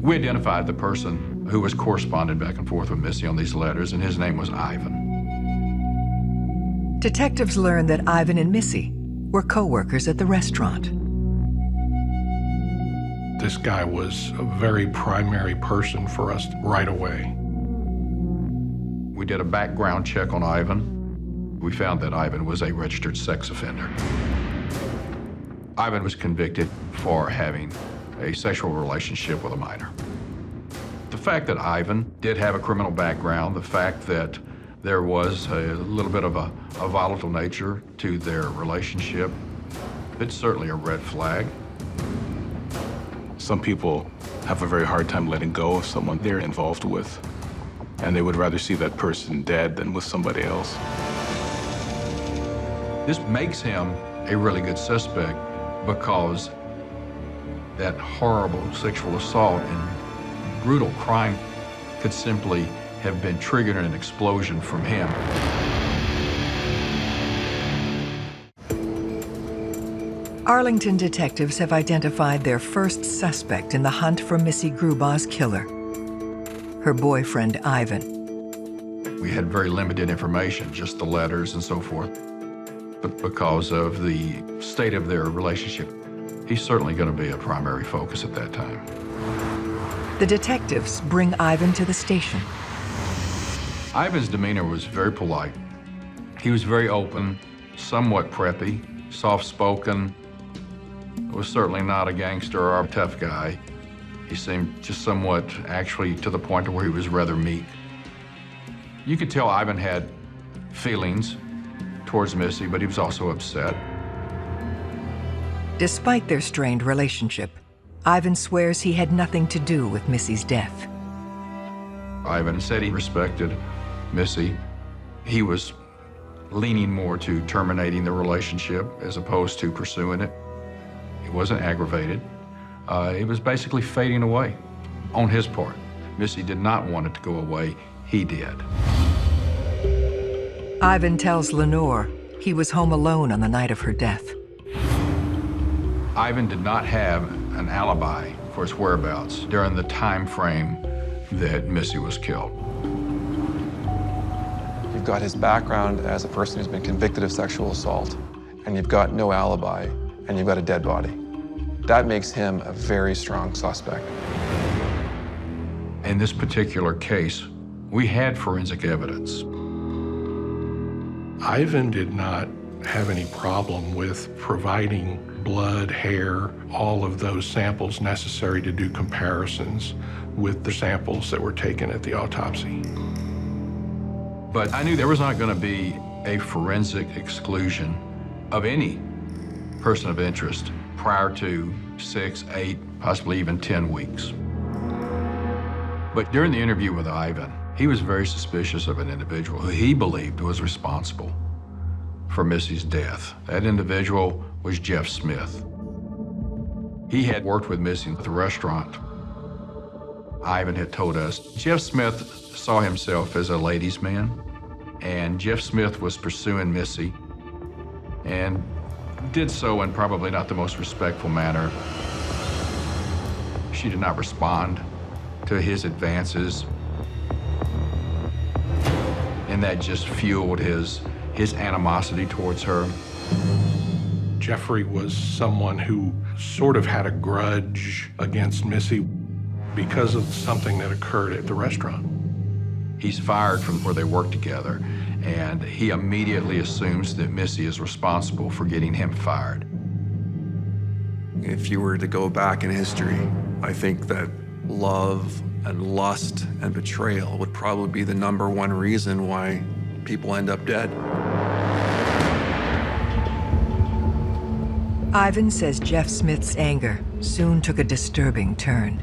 We identified the person who was corresponding back and forth with Missy on these letters, and his name was Ivan. Detectives learned that Ivan and Missy were co-workers at the restaurant. This guy was a very primary person for us right away. We did a background check on Ivan. We found that Ivan was a registered sex offender. Ivan was convicted for having a sexual relationship with a minor. The fact that Ivan did have a criminal background, the fact that there was a little bit of a volatile nature to their relationship, it's certainly a red flag. Some people have a very hard time letting go of someone they're involved with, and they would rather see that person dead than with somebody else. This makes him a really good suspect because that horrible sexual assault and brutal crime could simply have been triggered in an explosion from him. Arlington detectives have identified their first suspect in the hunt for Missy Grubau's killer, her boyfriend, Ivan. We had very limited information, just the letters and so forth. But because of the state of their relationship, he's certainly going to be a primary focus at that time. The detectives bring Ivan to the station. Ivan's demeanor was very polite. He was very open, somewhat preppy, soft-spoken. Was certainly not a gangster or a tough guy. He seemed just somewhat, actually, to the point where he was rather meek. You could tell Ivan had feelings towards Missy, but he was also upset. Despite their strained relationship, Ivan swears he had nothing to do with Missy's death. Ivan said he respected Missy. He was leaning more to terminating the relationship as opposed to pursuing it. He wasn't aggravated. It was basically fading away on his part. Missy did not want it to go away. He did. Ivan tells Lenore he was home alone on the night of her death. Ivan did not have an alibi for his whereabouts during the time frame that Missy was killed. You've got his background as a person who's been convicted of sexual assault, and you've got no alibi, and you've got a dead body. That makes him a very strong suspect. In this particular case, we had forensic evidence. Ivan did not have any problem with providing blood, hair, all of those samples necessary to do comparisons with the samples that were taken at the autopsy. But I knew there was not going to be a forensic exclusion of any person of interest prior to 6, 8, possibly even 10 weeks. But during the interview with Ivan, he was very suspicious of an individual who he believed was responsible for Missy's death. That individual was Jeff Smith. He had worked with Missy at the restaurant. Ivan had told us Jeff Smith saw himself as a ladies' man, and Jeff Smith was pursuing Missy and did so in probably not the most respectful manner. She did not respond to his advances, and that just fueled his animosity towards her. Jeffrey was someone who sort of had a grudge against Missy because of something that occurred at the restaurant. He's fired from where they work together, and he immediately assumes that Missy is responsible for getting him fired. If you were to go back in history, I think that love and lust and betrayal would probably be the #1 reason why people end up dead. Ivan says Jeff Smith's anger soon took a disturbing turn.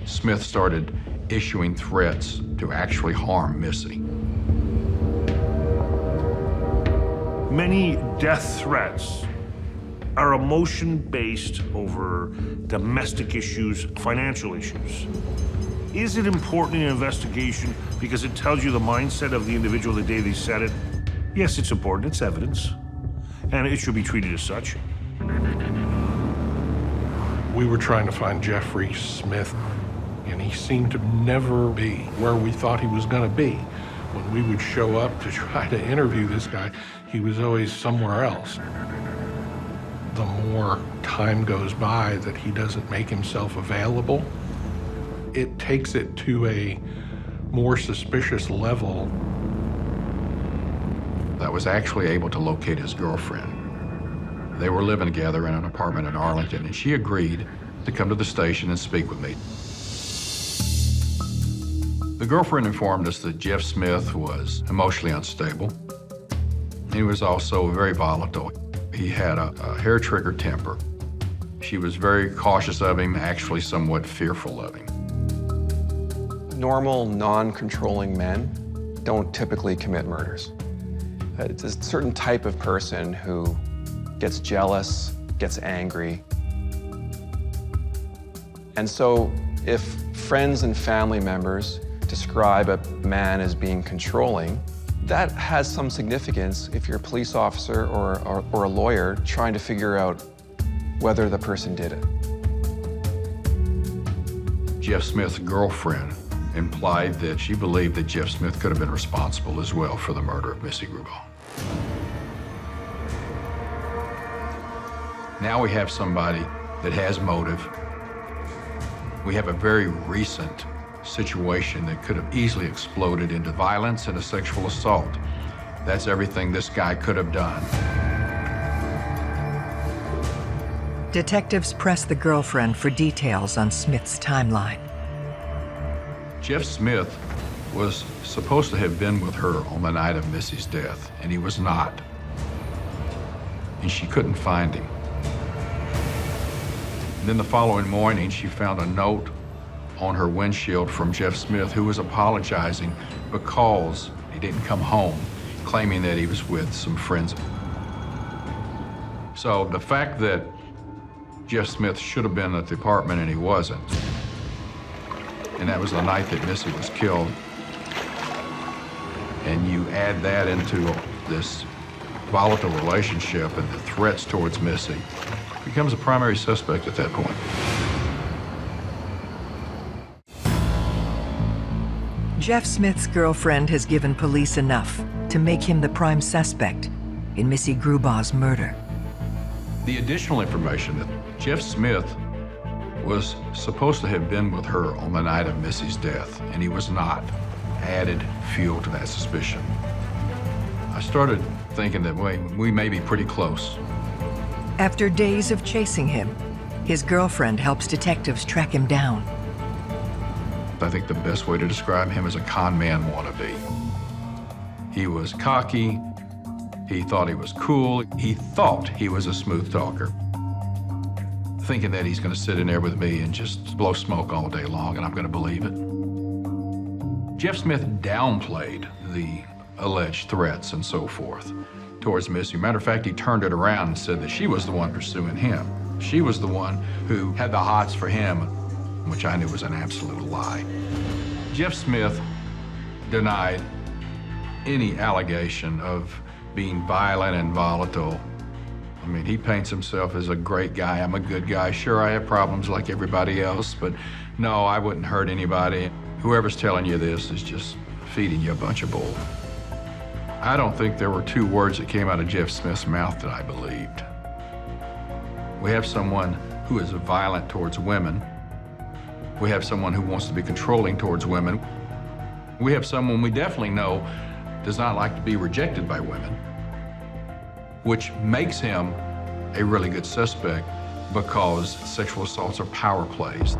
Smith started issuing threats to actually harm Missy. Many death threats are emotion-based over domestic issues, financial issues. Is it important in an investigation because it tells you the mindset of the individual the day they said it? Yes, it's important. It's evidence. And it should be treated as such. We were trying to find Jeffrey Smith, and he seemed to never be where we thought he was going to be. When we would show up to try to interview this guy, he was always somewhere else. The more time goes by that he doesn't make himself available, it takes it to a more suspicious level. I was actually able to locate his girlfriend. They were living together in an apartment in Arlington, and she agreed to come to the station and speak with me. The girlfriend informed us that Jeff Smith was emotionally unstable. He was also very volatile. He had a hair-trigger temper. She was very cautious of him, actually somewhat fearful of him. Normal, non-controlling men don't typically commit murders. It's a certain type of person who gets jealous, gets angry. And so if friends and family members describe a man as being controlling, that has some significance if you're a police officer or a lawyer trying to figure out whether the person did it. Jeff Smith's girlfriend implied that she believed that Jeff Smith could have been responsible as well for the murder of Missy Grubauer. Now we have somebody that has motive. We have a very recent situation that could have easily exploded into violence and a sexual assault. That's everything this guy could have done. Detectives press the girlfriend for details on Smith's timeline. Jeff Smith was supposed to have been with her on the night of Missy's death, and he was not. And she couldn't find him. Then the following morning, she found a note on her windshield from Jeff Smith, who was apologizing because he didn't come home, claiming that he was with some friends. So the fact that Jeff Smith should have been at the apartment and he wasn't, and that was the night that Missy was killed, and you add that into this volatile relationship and the threats towards Missy, becomes a primary suspect at that point. Jeff Smith's girlfriend has given police enough to make him the prime suspect in Missy Grubauer's murder. The additional information that Jeff Smith was supposed to have been with her on the night of Missy's death, and he was not, added fuel to that suspicion. I started thinking that we may be pretty close. After days of chasing him, his girlfriend helps detectives track him down. I think the best way to describe him is a con man wannabe. He was cocky, he thought he was cool, he thought he was a smooth talker, thinking that he's gonna sit in there with me and just blow smoke all day long and I'm gonna believe it. Jeff Smith downplayed the alleged threats and so forth towards Missy. Matter of fact, he turned it around and said that she was the one pursuing him. She was the one who had the hots for him, which I knew was an absolute lie. Jeff Smith denied any allegation of being violent and volatile. I mean, he paints himself as a great guy. I'm a good guy. Sure, I have problems like everybody else, but no, I wouldn't hurt anybody. Whoever's telling you this is just feeding you a bunch of bull. I don't think there were two words that came out of Jeff Smith's mouth that I believed. We have someone who is violent towards women. We have someone who wants to be controlling towards women. We have someone we definitely know does not like to be rejected by women, which makes him a really good suspect because sexual assaults are power plays.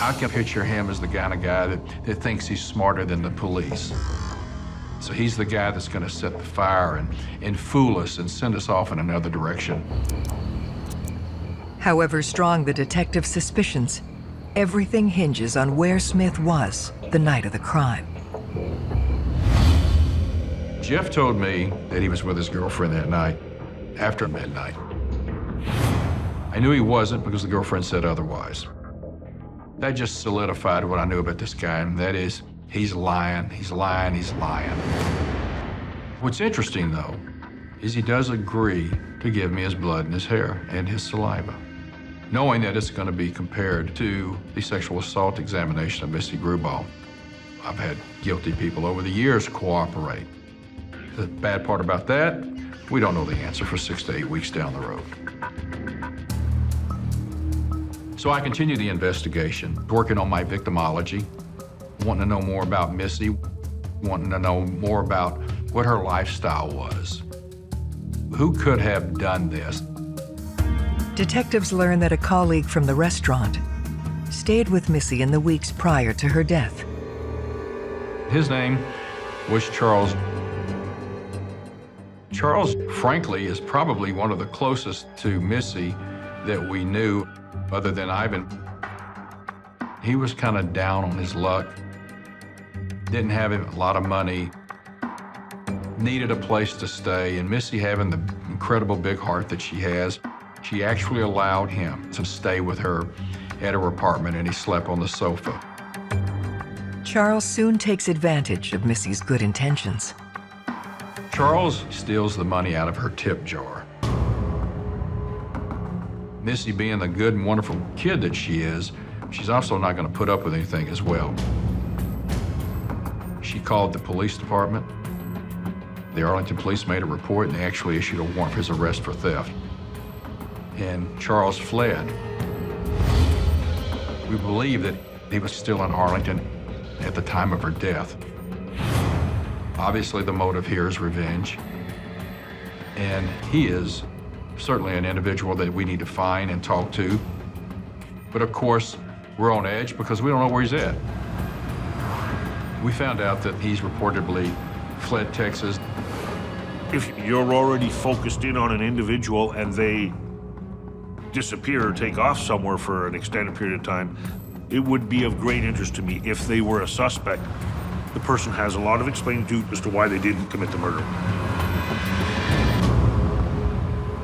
I can picture him as the kind of guy that thinks he's smarter than the police. So he's the guy that's gonna set the fire and fool us and send us off in another direction. However strong the detective's suspicions, everything hinges on where Smith was the night of the crime. Jeff told me that he was with his girlfriend that night after midnight. I knew he wasn't because the girlfriend said otherwise. That just solidified what I knew about this guy, and that is, he's lying, he's lying, he's lying. What's interesting, though, is he does agree to give me his blood and his hair and his saliva, knowing that it's going to be compared to the sexual assault examination of Missy Grubauer. I've had guilty people over the years cooperate. The bad part about that, we don't know the answer for 6 to 8 weeks down the road. So I continue the investigation, working on my victimology, wanting to know more about Missy, wanting to know more about what her lifestyle was. Who could have done this? Detectives learn that a colleague from the restaurant stayed with Missy in the weeks prior to her death. His name was Charles. Charles, frankly, is probably one of the closest to Missy that we knew, other than Ivan. He was kind of down on his luck, didn't have a lot of money, needed a place to stay, and Missy, having the incredible big heart that she has, she actually allowed him to stay with her at her apartment, and he slept on the sofa. Charles soon takes advantage of Missy's good intentions. Charles steals the money out of her tip jar. Missy, being the good and wonderful kid that she is, she's also not going to put up with anything as well. She called the police department. The Arlington police made a report, and they actually issued a warrant for his arrest for theft. And Charles fled. We believe that he was still in Arlington at the time of her death. Obviously, the motive here is revenge. And he is certainly an individual that we need to find and talk to. But of course, we're on edge because we don't know where he's at. We found out that he's reportedly fled Texas. If you're already focused in on an individual and they disappear or take off somewhere for an extended period of time, it would be of great interest to me if they were a suspect. The person has a lot of explaining to do as to why they didn't commit the murder.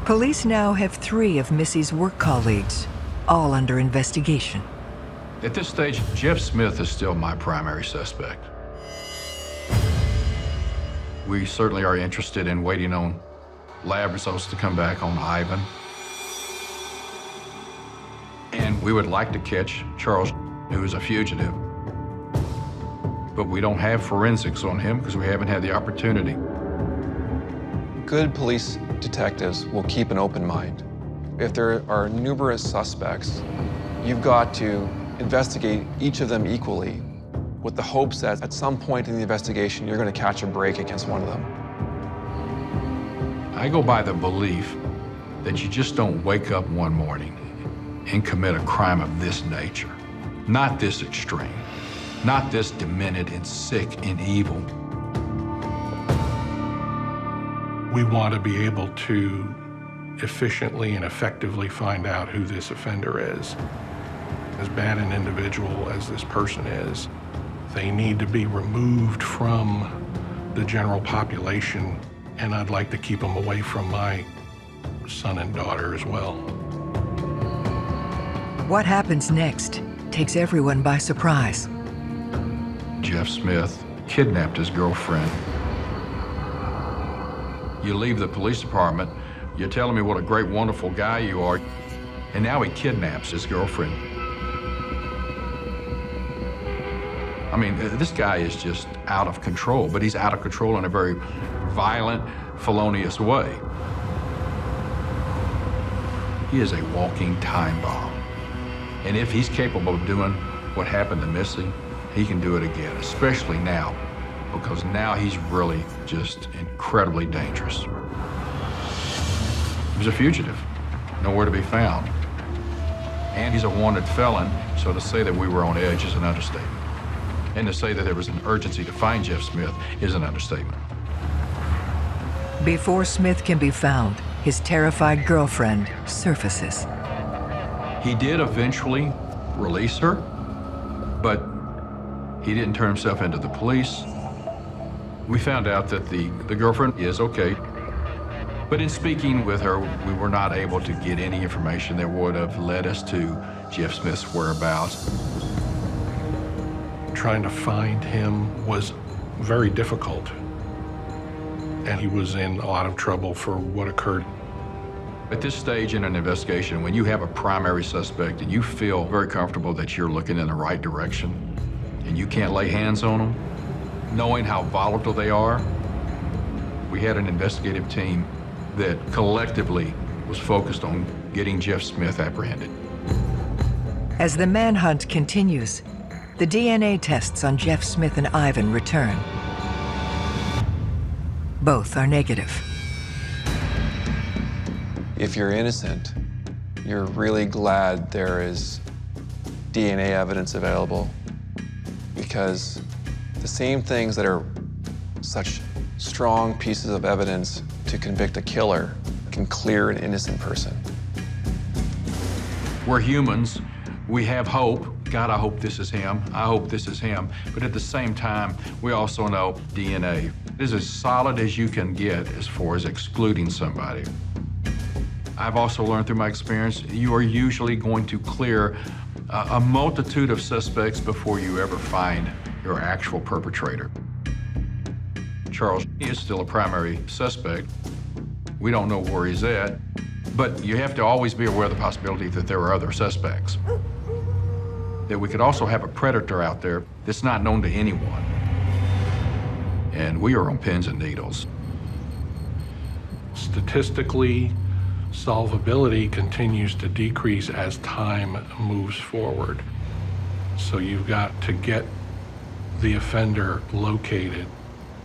Police now have 3 of Missy's work colleagues, all under investigation. At this stage, Jeff Smith is still my primary suspect. We certainly are interested in waiting on lab results to come back on Ivan. And we would like to catch Charles, who is a fugitive. But we don't have forensics on him because we haven't had the opportunity. Good police detectives will keep an open mind. If there are numerous suspects, you've got to investigate each of them equally with the hopes that at some point in the investigation, you're going to catch a break against one of them. I go by the belief that you just don't wake up one morning and commit a crime of this nature. Not this extreme, not this demented and sick and evil. We want to be able to efficiently and effectively find out who this offender is. As bad an individual as this person is, they need to be removed from the general population, and I'd like to keep them away from my son and daughter as well. What happens next takes everyone by surprise. Jeff Smith kidnapped his girlfriend. You leave the police department, you're telling me what a great, wonderful guy you are, and now he kidnaps his girlfriend. I mean, this guy is just out of control, but he's out of control in a very violent, felonious way. He is a walking time bomb. And if he's capable of doing what happened to Missy, he can do it again, especially now, because now he's really just incredibly dangerous. He was a fugitive, nowhere to be found. And he's a wanted felon, so to say that we were on edge is an understatement. And to say that there was an urgency to find Jeff Smith is an understatement. Before Smith can be found, his terrified girlfriend surfaces. He did eventually release her, but he didn't turn himself into the police. We found out that the girlfriend is okay, but in speaking with her, we were not able to get any information that would have led us to Jeff Smith's whereabouts. Trying to find him was very difficult, and he was in a lot of trouble for what occurred. At this stage in an investigation, when you have a primary suspect and you feel very comfortable that you're looking in the right direction and you can't lay hands on them, knowing how volatile they are, we had an investigative team that collectively was focused on getting Jeff Smith apprehended. As the manhunt continues, the DNA tests on Jeff Smith and Ivan return. Both are negative. If you're innocent, you're really glad there is DNA evidence available, because the same things that are such strong pieces of evidence to convict a killer can clear an innocent person. We're humans. We have hope. God, I hope this is him. I hope this is him. But at the same time, we also know DNA is as solid as you can get as far as excluding somebody. I've also learned through my experience, you are usually going to clear a multitude of suspects before you ever find your actual perpetrator. Charles is still a primary suspect. We don't know where he's at, but you have to always be aware of the possibility that there are other suspects. That we could also have a predator out there that's not known to anyone. And we are on pins and needles. Statistically, solvability continues to decrease as time moves forward. So you've got to get the offender located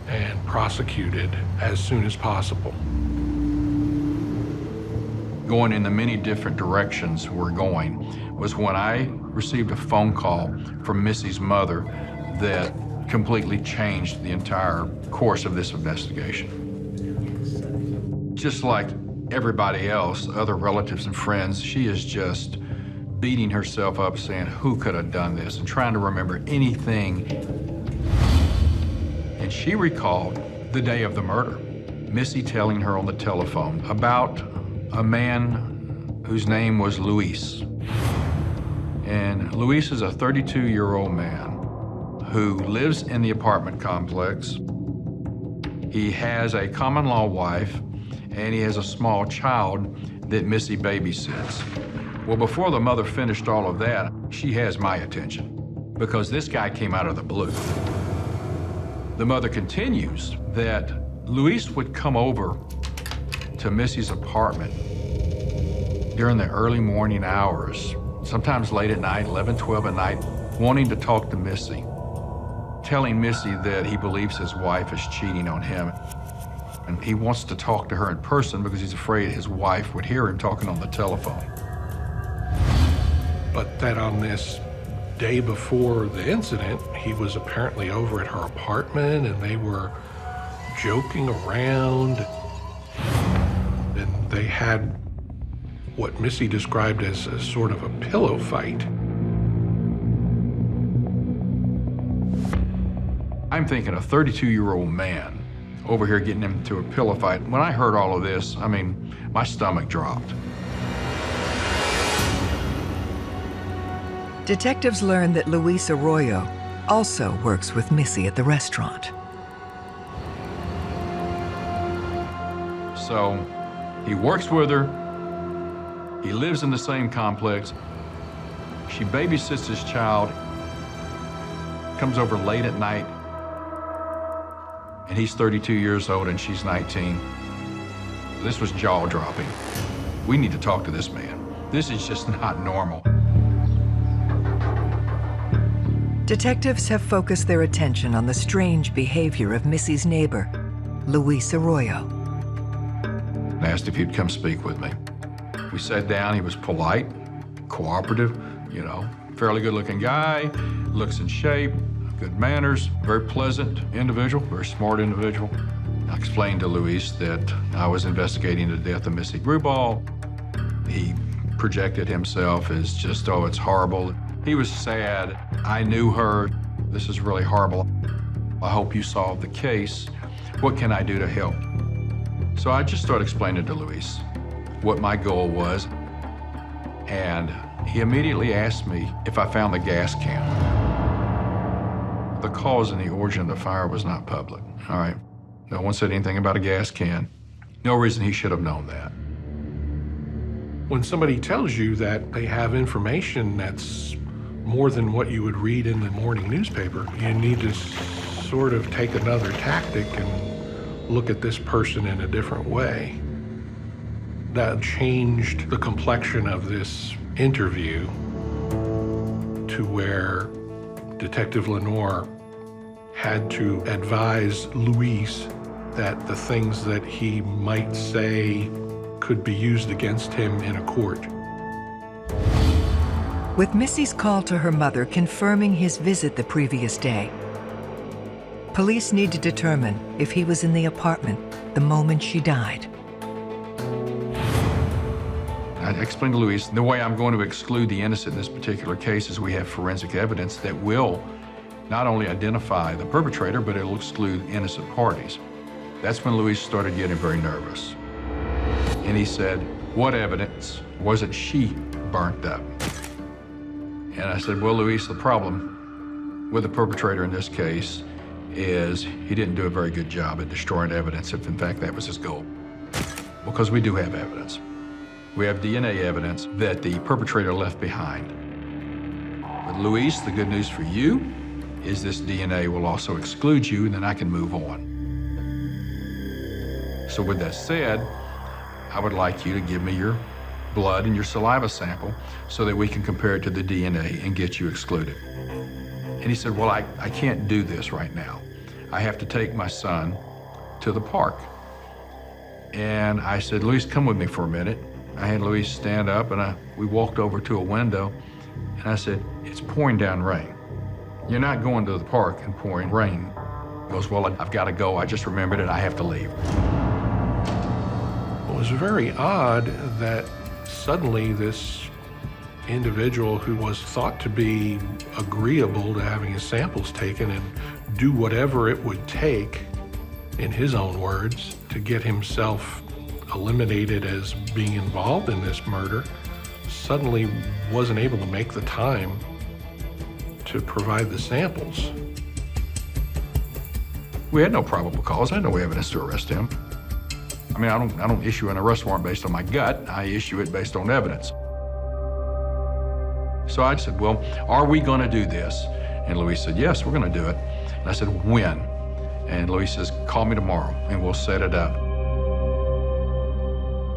and prosecuted as soon as possible. Going in the many different directions we're going was when I received a phone call from Missy's mother that completely changed the entire course of this investigation. Just like everybody else, other relatives and friends, she is just beating herself up saying, who could have done this, and trying to remember anything. And she recalled the day of the murder, Missy telling her on the telephone about a man whose name was Luis. And Luis is a 32-year-old man who lives in the apartment complex. He has a common law wife, and he has a small child that Missy babysits. Well, before the mother finished all of that, she has my attention, because this guy came out of the blue. The mother continues that Luis would come over to Missy's apartment during the early morning hours, sometimes late at night, 11, 12 at night, wanting to talk to Missy, telling Missy that he believes his wife is cheating on him. And he wants to talk to her in person because he's afraid his wife would hear him talking on the telephone. But that on this day before the incident, he was apparently over at her apartment and they were joking around. And they had what Missy described as a sort of a pillow fight. I'm thinking a 32-year-old man over here getting into a pillow fight. When I heard all of this, I mean, my stomach dropped. Detectives learn that Luis Aoyo also works with Missy at the restaurant. So he works with her, he lives in the same complex, she babysits his child, comes over late at night, and he's 32 years old and she's 19. This was jaw-dropping. We need to talk to this man. This is just not normal. Detectives have focused their attention on the strange behavior of Missy's neighbor, Luis Aoyo. Asked if he'd come speak with me. We sat down, he was polite, cooperative, you know, fairly good-looking guy, looks in shape, good manners, very pleasant individual, very smart individual. I explained to Luis that I was investigating the death of Missy Grubal. He projected himself as just, oh, it's horrible. He was sad. I knew her. This is really horrible. I hope you solve the case. What can I do to help? So I just started explaining to Luis what my goal was, and he immediately asked me if I found the gas can. The cause and the origin of the fire was not public, all right? No one said anything about a gas can. No reason he should have known that. When somebody tells you that they have information that's more than what you would read in the morning newspaper. You need to sort of take another tactic and look at this person in a different way. That changed the complexion of this interview to where Detective Lenore had to advise Luis that the things that he might say could be used against him in a court. With Missy's call to her mother confirming his visit the previous day, police need to determine if he was in the apartment the moment she died. I explained to Luis, the way I'm going to exclude the innocent in this particular case is we have forensic evidence that will not only identify the perpetrator, but it'll exclude innocent parties. That's when Luis started getting very nervous. And he said, what evidence wasn't she burnt up? And I said, well, Luis, the problem with the perpetrator in this case is he didn't do a very good job at destroying evidence, if in fact that was his goal. Because we do have evidence. We have DNA evidence that the perpetrator left behind. But Luis, the good news for you is this DNA will also exclude you, and then I can move on. So with that said, I would like you to give me your blood and your saliva sample so that we can compare it to the DNA and get you excluded. And he said, well, I can't do this right now. I have to take my son to the park. And I said, Luis, come with me for a minute. I had Luis stand up and we walked over to a window and I said, it's pouring down rain. You're not going to the park in pouring rain. He goes, well, I've got to go. I just remembered it. I have to leave. It was very odd that suddenly this individual who was thought to be agreeable to having his samples taken and do whatever it would take, in his own words, to get himself eliminated as being involved in this murder, suddenly wasn't able to make the time to provide the samples. We had no probable cause. I had no evidence to arrest him. I mean, I don't issue an arrest warrant based on my gut. I issue it based on evidence. So I said, well, are we going to do this? And Luis said, yes, we're going to do it. And I said, when? And Luis says, call me tomorrow and we'll set it up.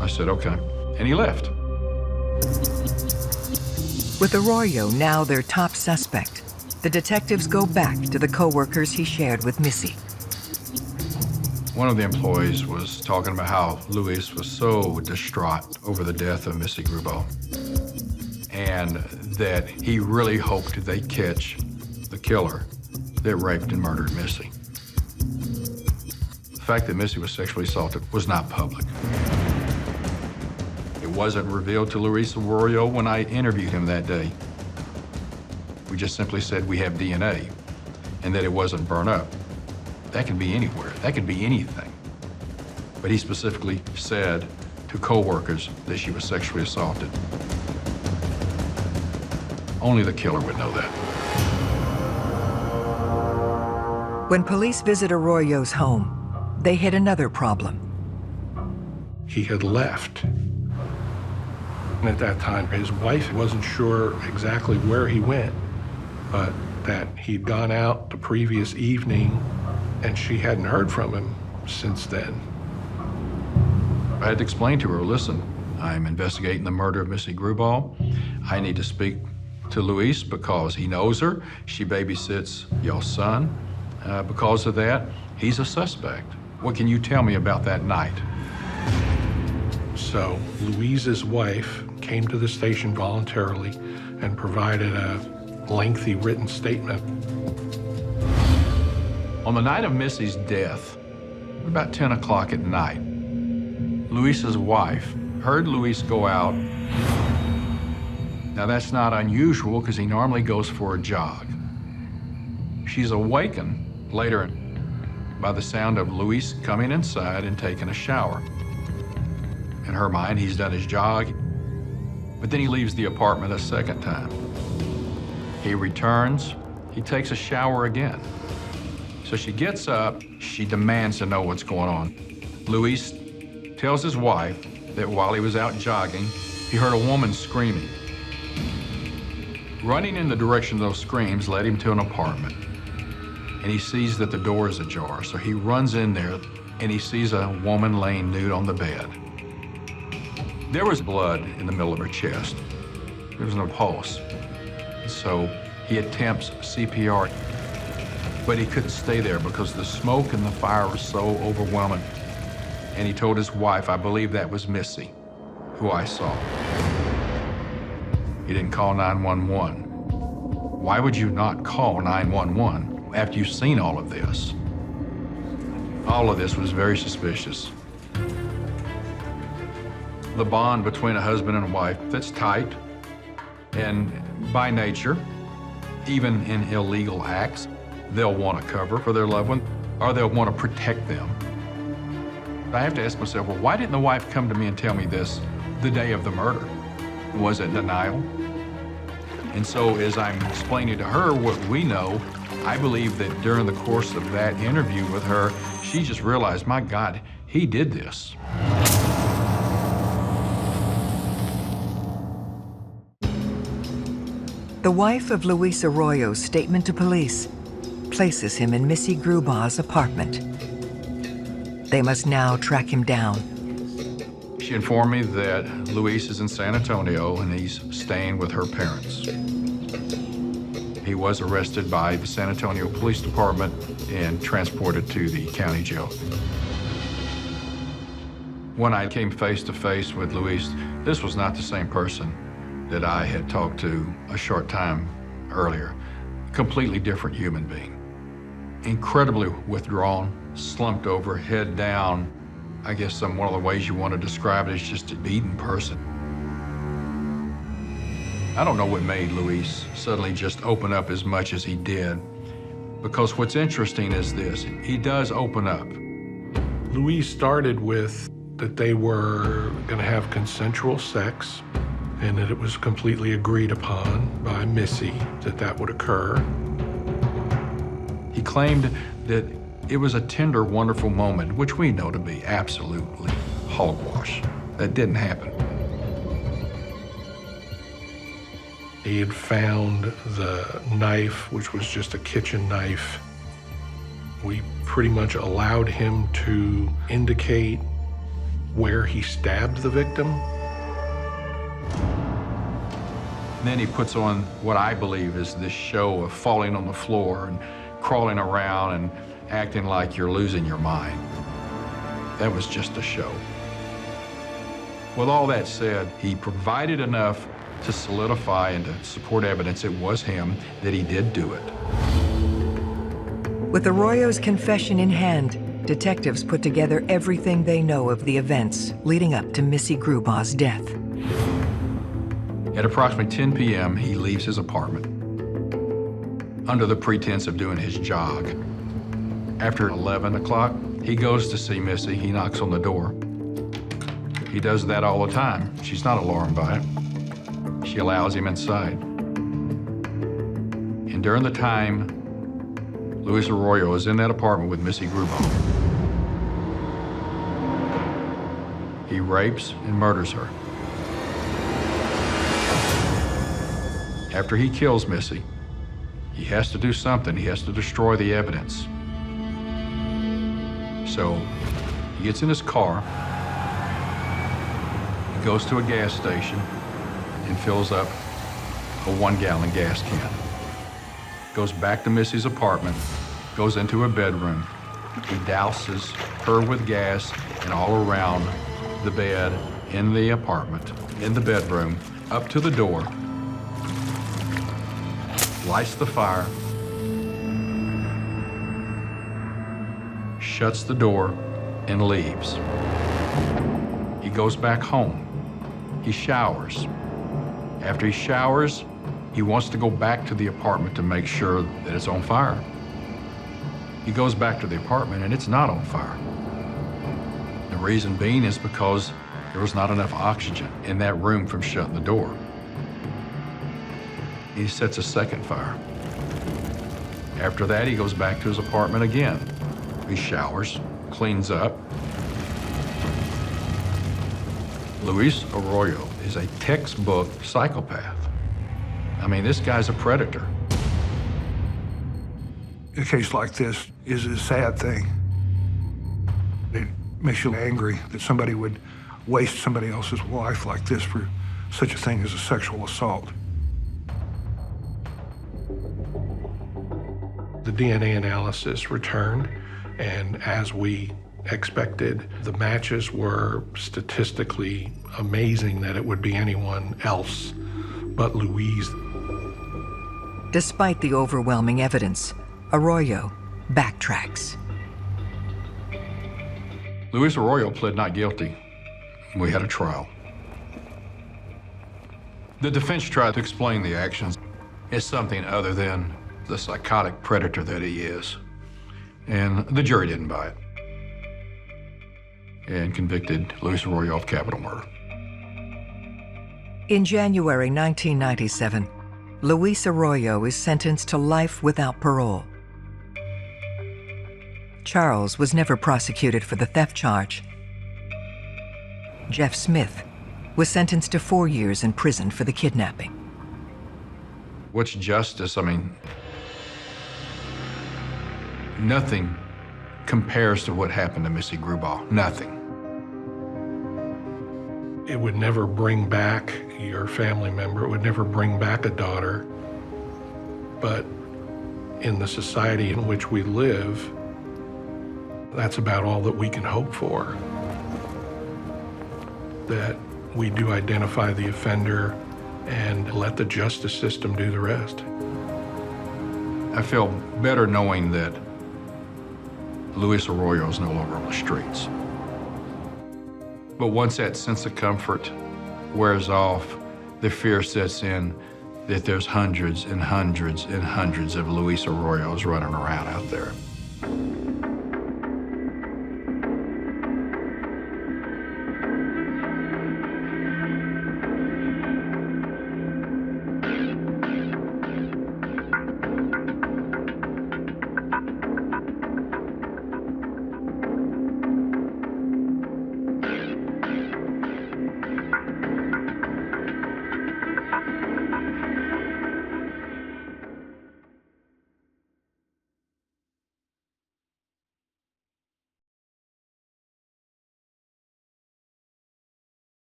I said, okay. And he left. With Aoyo now their top suspect, the detectives go back to the co-workers he shared with Missy. One of the employees was talking about how Luis was so distraught over the death of Missy Grubeau, and that he really hoped they'd catch the killer that raped and murdered Missy. The fact that Missy was sexually assaulted was not public. It wasn't revealed to Luis Aoyo when I interviewed him that day. We just simply said we have DNA and that it wasn't burned up. That can be anywhere. That can be anything. But he specifically said to co-workers that she was sexually assaulted. Only the killer would know that. When police visit Arroyo's home, they hit another problem. He had left. And at that time, his wife wasn't sure exactly where he went, but that he'd gone out the previous evening and she hadn't heard from him since then. I had to explain to her, listen, I'm investigating the murder of Missy Grubeau. I need to speak to Luis because he knows her. She babysits y'all's son. Because of that, he's a suspect. What can you tell me about that night? So Louise's wife came to the station voluntarily and provided a lengthy written statement. On the night of Missy's death, about 10 o'clock at night, Luis's wife heard Luis go out. Now that's not unusual because he normally goes for a jog. She's awakened later by the sound of Luis coming inside and taking a shower. In her mind, he's done his jog, but then he leaves the apartment a second time. He returns, he takes a shower again. So she gets up, she demands to know what's going on. Luis tells his wife that while he was out jogging, he heard a woman screaming. Running in the direction of those screams led him to an apartment, and he sees that the door is ajar. So he runs in there, and he sees a woman laying nude on the bed. There was blood in the middle of her chest. There was no pulse. So he attempts CPR, but he couldn't stay there because the smoke and the fire was so overwhelming. And he told his wife, I believe that was Missy, who I saw. He didn't call 911. Why would you not call 911 after you've seen all of this? All of this was very suspicious. The bond between a husband and a wife, that's tight. And by nature, even in illegal acts, they'll want to cover for their loved one, or they'll want to protect them. I have to ask myself, well, why didn't the wife come to me and tell me this the day of the murder? Was it denial? And so as I'm explaining to her what we know, I believe that during the course of that interview with her, she just realized, my God, he did this. The wife of Luis Aoyo's statement to police places him in Missy Grubau's apartment. They must now track him down. She informed me that Luis is in San Antonio and he's staying with her parents. He was arrested by the San Antonio Police Department and transported to the county jail. When I came face to face with Luis, this was not the same person that I had talked to a short time earlier. Completely different human being. Incredibly withdrawn, slumped over, head down. I guess one of the ways you want to describe it is just a beaten person. I don't know what made Luis suddenly just open up as much as he did, because what's interesting is this, he does open up. Luis started with that they were going to have consensual sex, and that it was completely agreed upon by Missy that that would occur. He claimed that it was a tender, wonderful moment, which we know to be absolutely hogwash. That didn't happen. He had found the knife, which was just a kitchen knife. We pretty much allowed him to indicate where he stabbed the victim. And then he puts on what I believe is this show of falling on the floor and crawling around and acting like you're losing your mind. That was just a show. With all that said, he provided enough to solidify and to support evidence it was him, that he did do it. With Aoyo's confession in hand, detectives put together everything they know of the events leading up to Missy Grubau's death. At approximately 10 p.m., he leaves his apartment under the pretense of doing his jog. After 11 o'clock, he goes to see Missy. He knocks on the door. He does that all the time. She's not alarmed by it. She allows him inside. And during the time Luis Aoyo is in that apartment with Missy Grubau, he rapes and murders her. After he kills Missy, he has to do something. He has to destroy the evidence. So he gets in his car, he goes to a gas station and fills up a 1-gallon gas can. Goes back to Missy's apartment, goes into her bedroom. He douses her with gas and all around the bed, in the apartment, in the bedroom, up to the door, lights the fire, shuts the door, and leaves. He goes back home. He showers. After he showers, he wants to go back to the apartment to make sure that it's on fire. He goes back to the apartment and it's not on fire. The reason being is because there was not enough oxygen in that room from shutting the door. He sets a second fire. After that, he goes back to his apartment again. He showers, cleans up. Luis Aoyo is a textbook psychopath. I mean, this guy's a predator. A case like this is a sad thing. It makes you angry that somebody would waste somebody else's life like this for such a thing as a sexual assault. The DNA analysis returned, and as we expected, the matches were statistically amazing that it would be anyone else but Louise. Despite the overwhelming evidence, Aoyo backtracks. Luis Arroyo pled not guilty. We had a trial. The defense tried to explain the actions as something other than the psychotic predator that he is. And the jury didn't buy it and convicted Luis Arroyo of capital murder. In January 1997, Luis Arroyo is sentenced to life without parole. Charles was never prosecuted for the theft charge. Jeff Smith was sentenced to 4 years in prison for the kidnapping. What's justice? I mean, nothing compares to what happened to Missy Grubauer. Nothing. It would never bring back your family member. It would never bring back a daughter. But in the society in which we live, that's about all that we can hope for. That we do identify the offender and let the justice system do the rest. I feel better knowing that Luis Arroyo is no longer on the streets. But once that sense of comfort wears off, the fear sets in that there's hundreds and hundreds and hundreds of Luis Arroyos running around out there.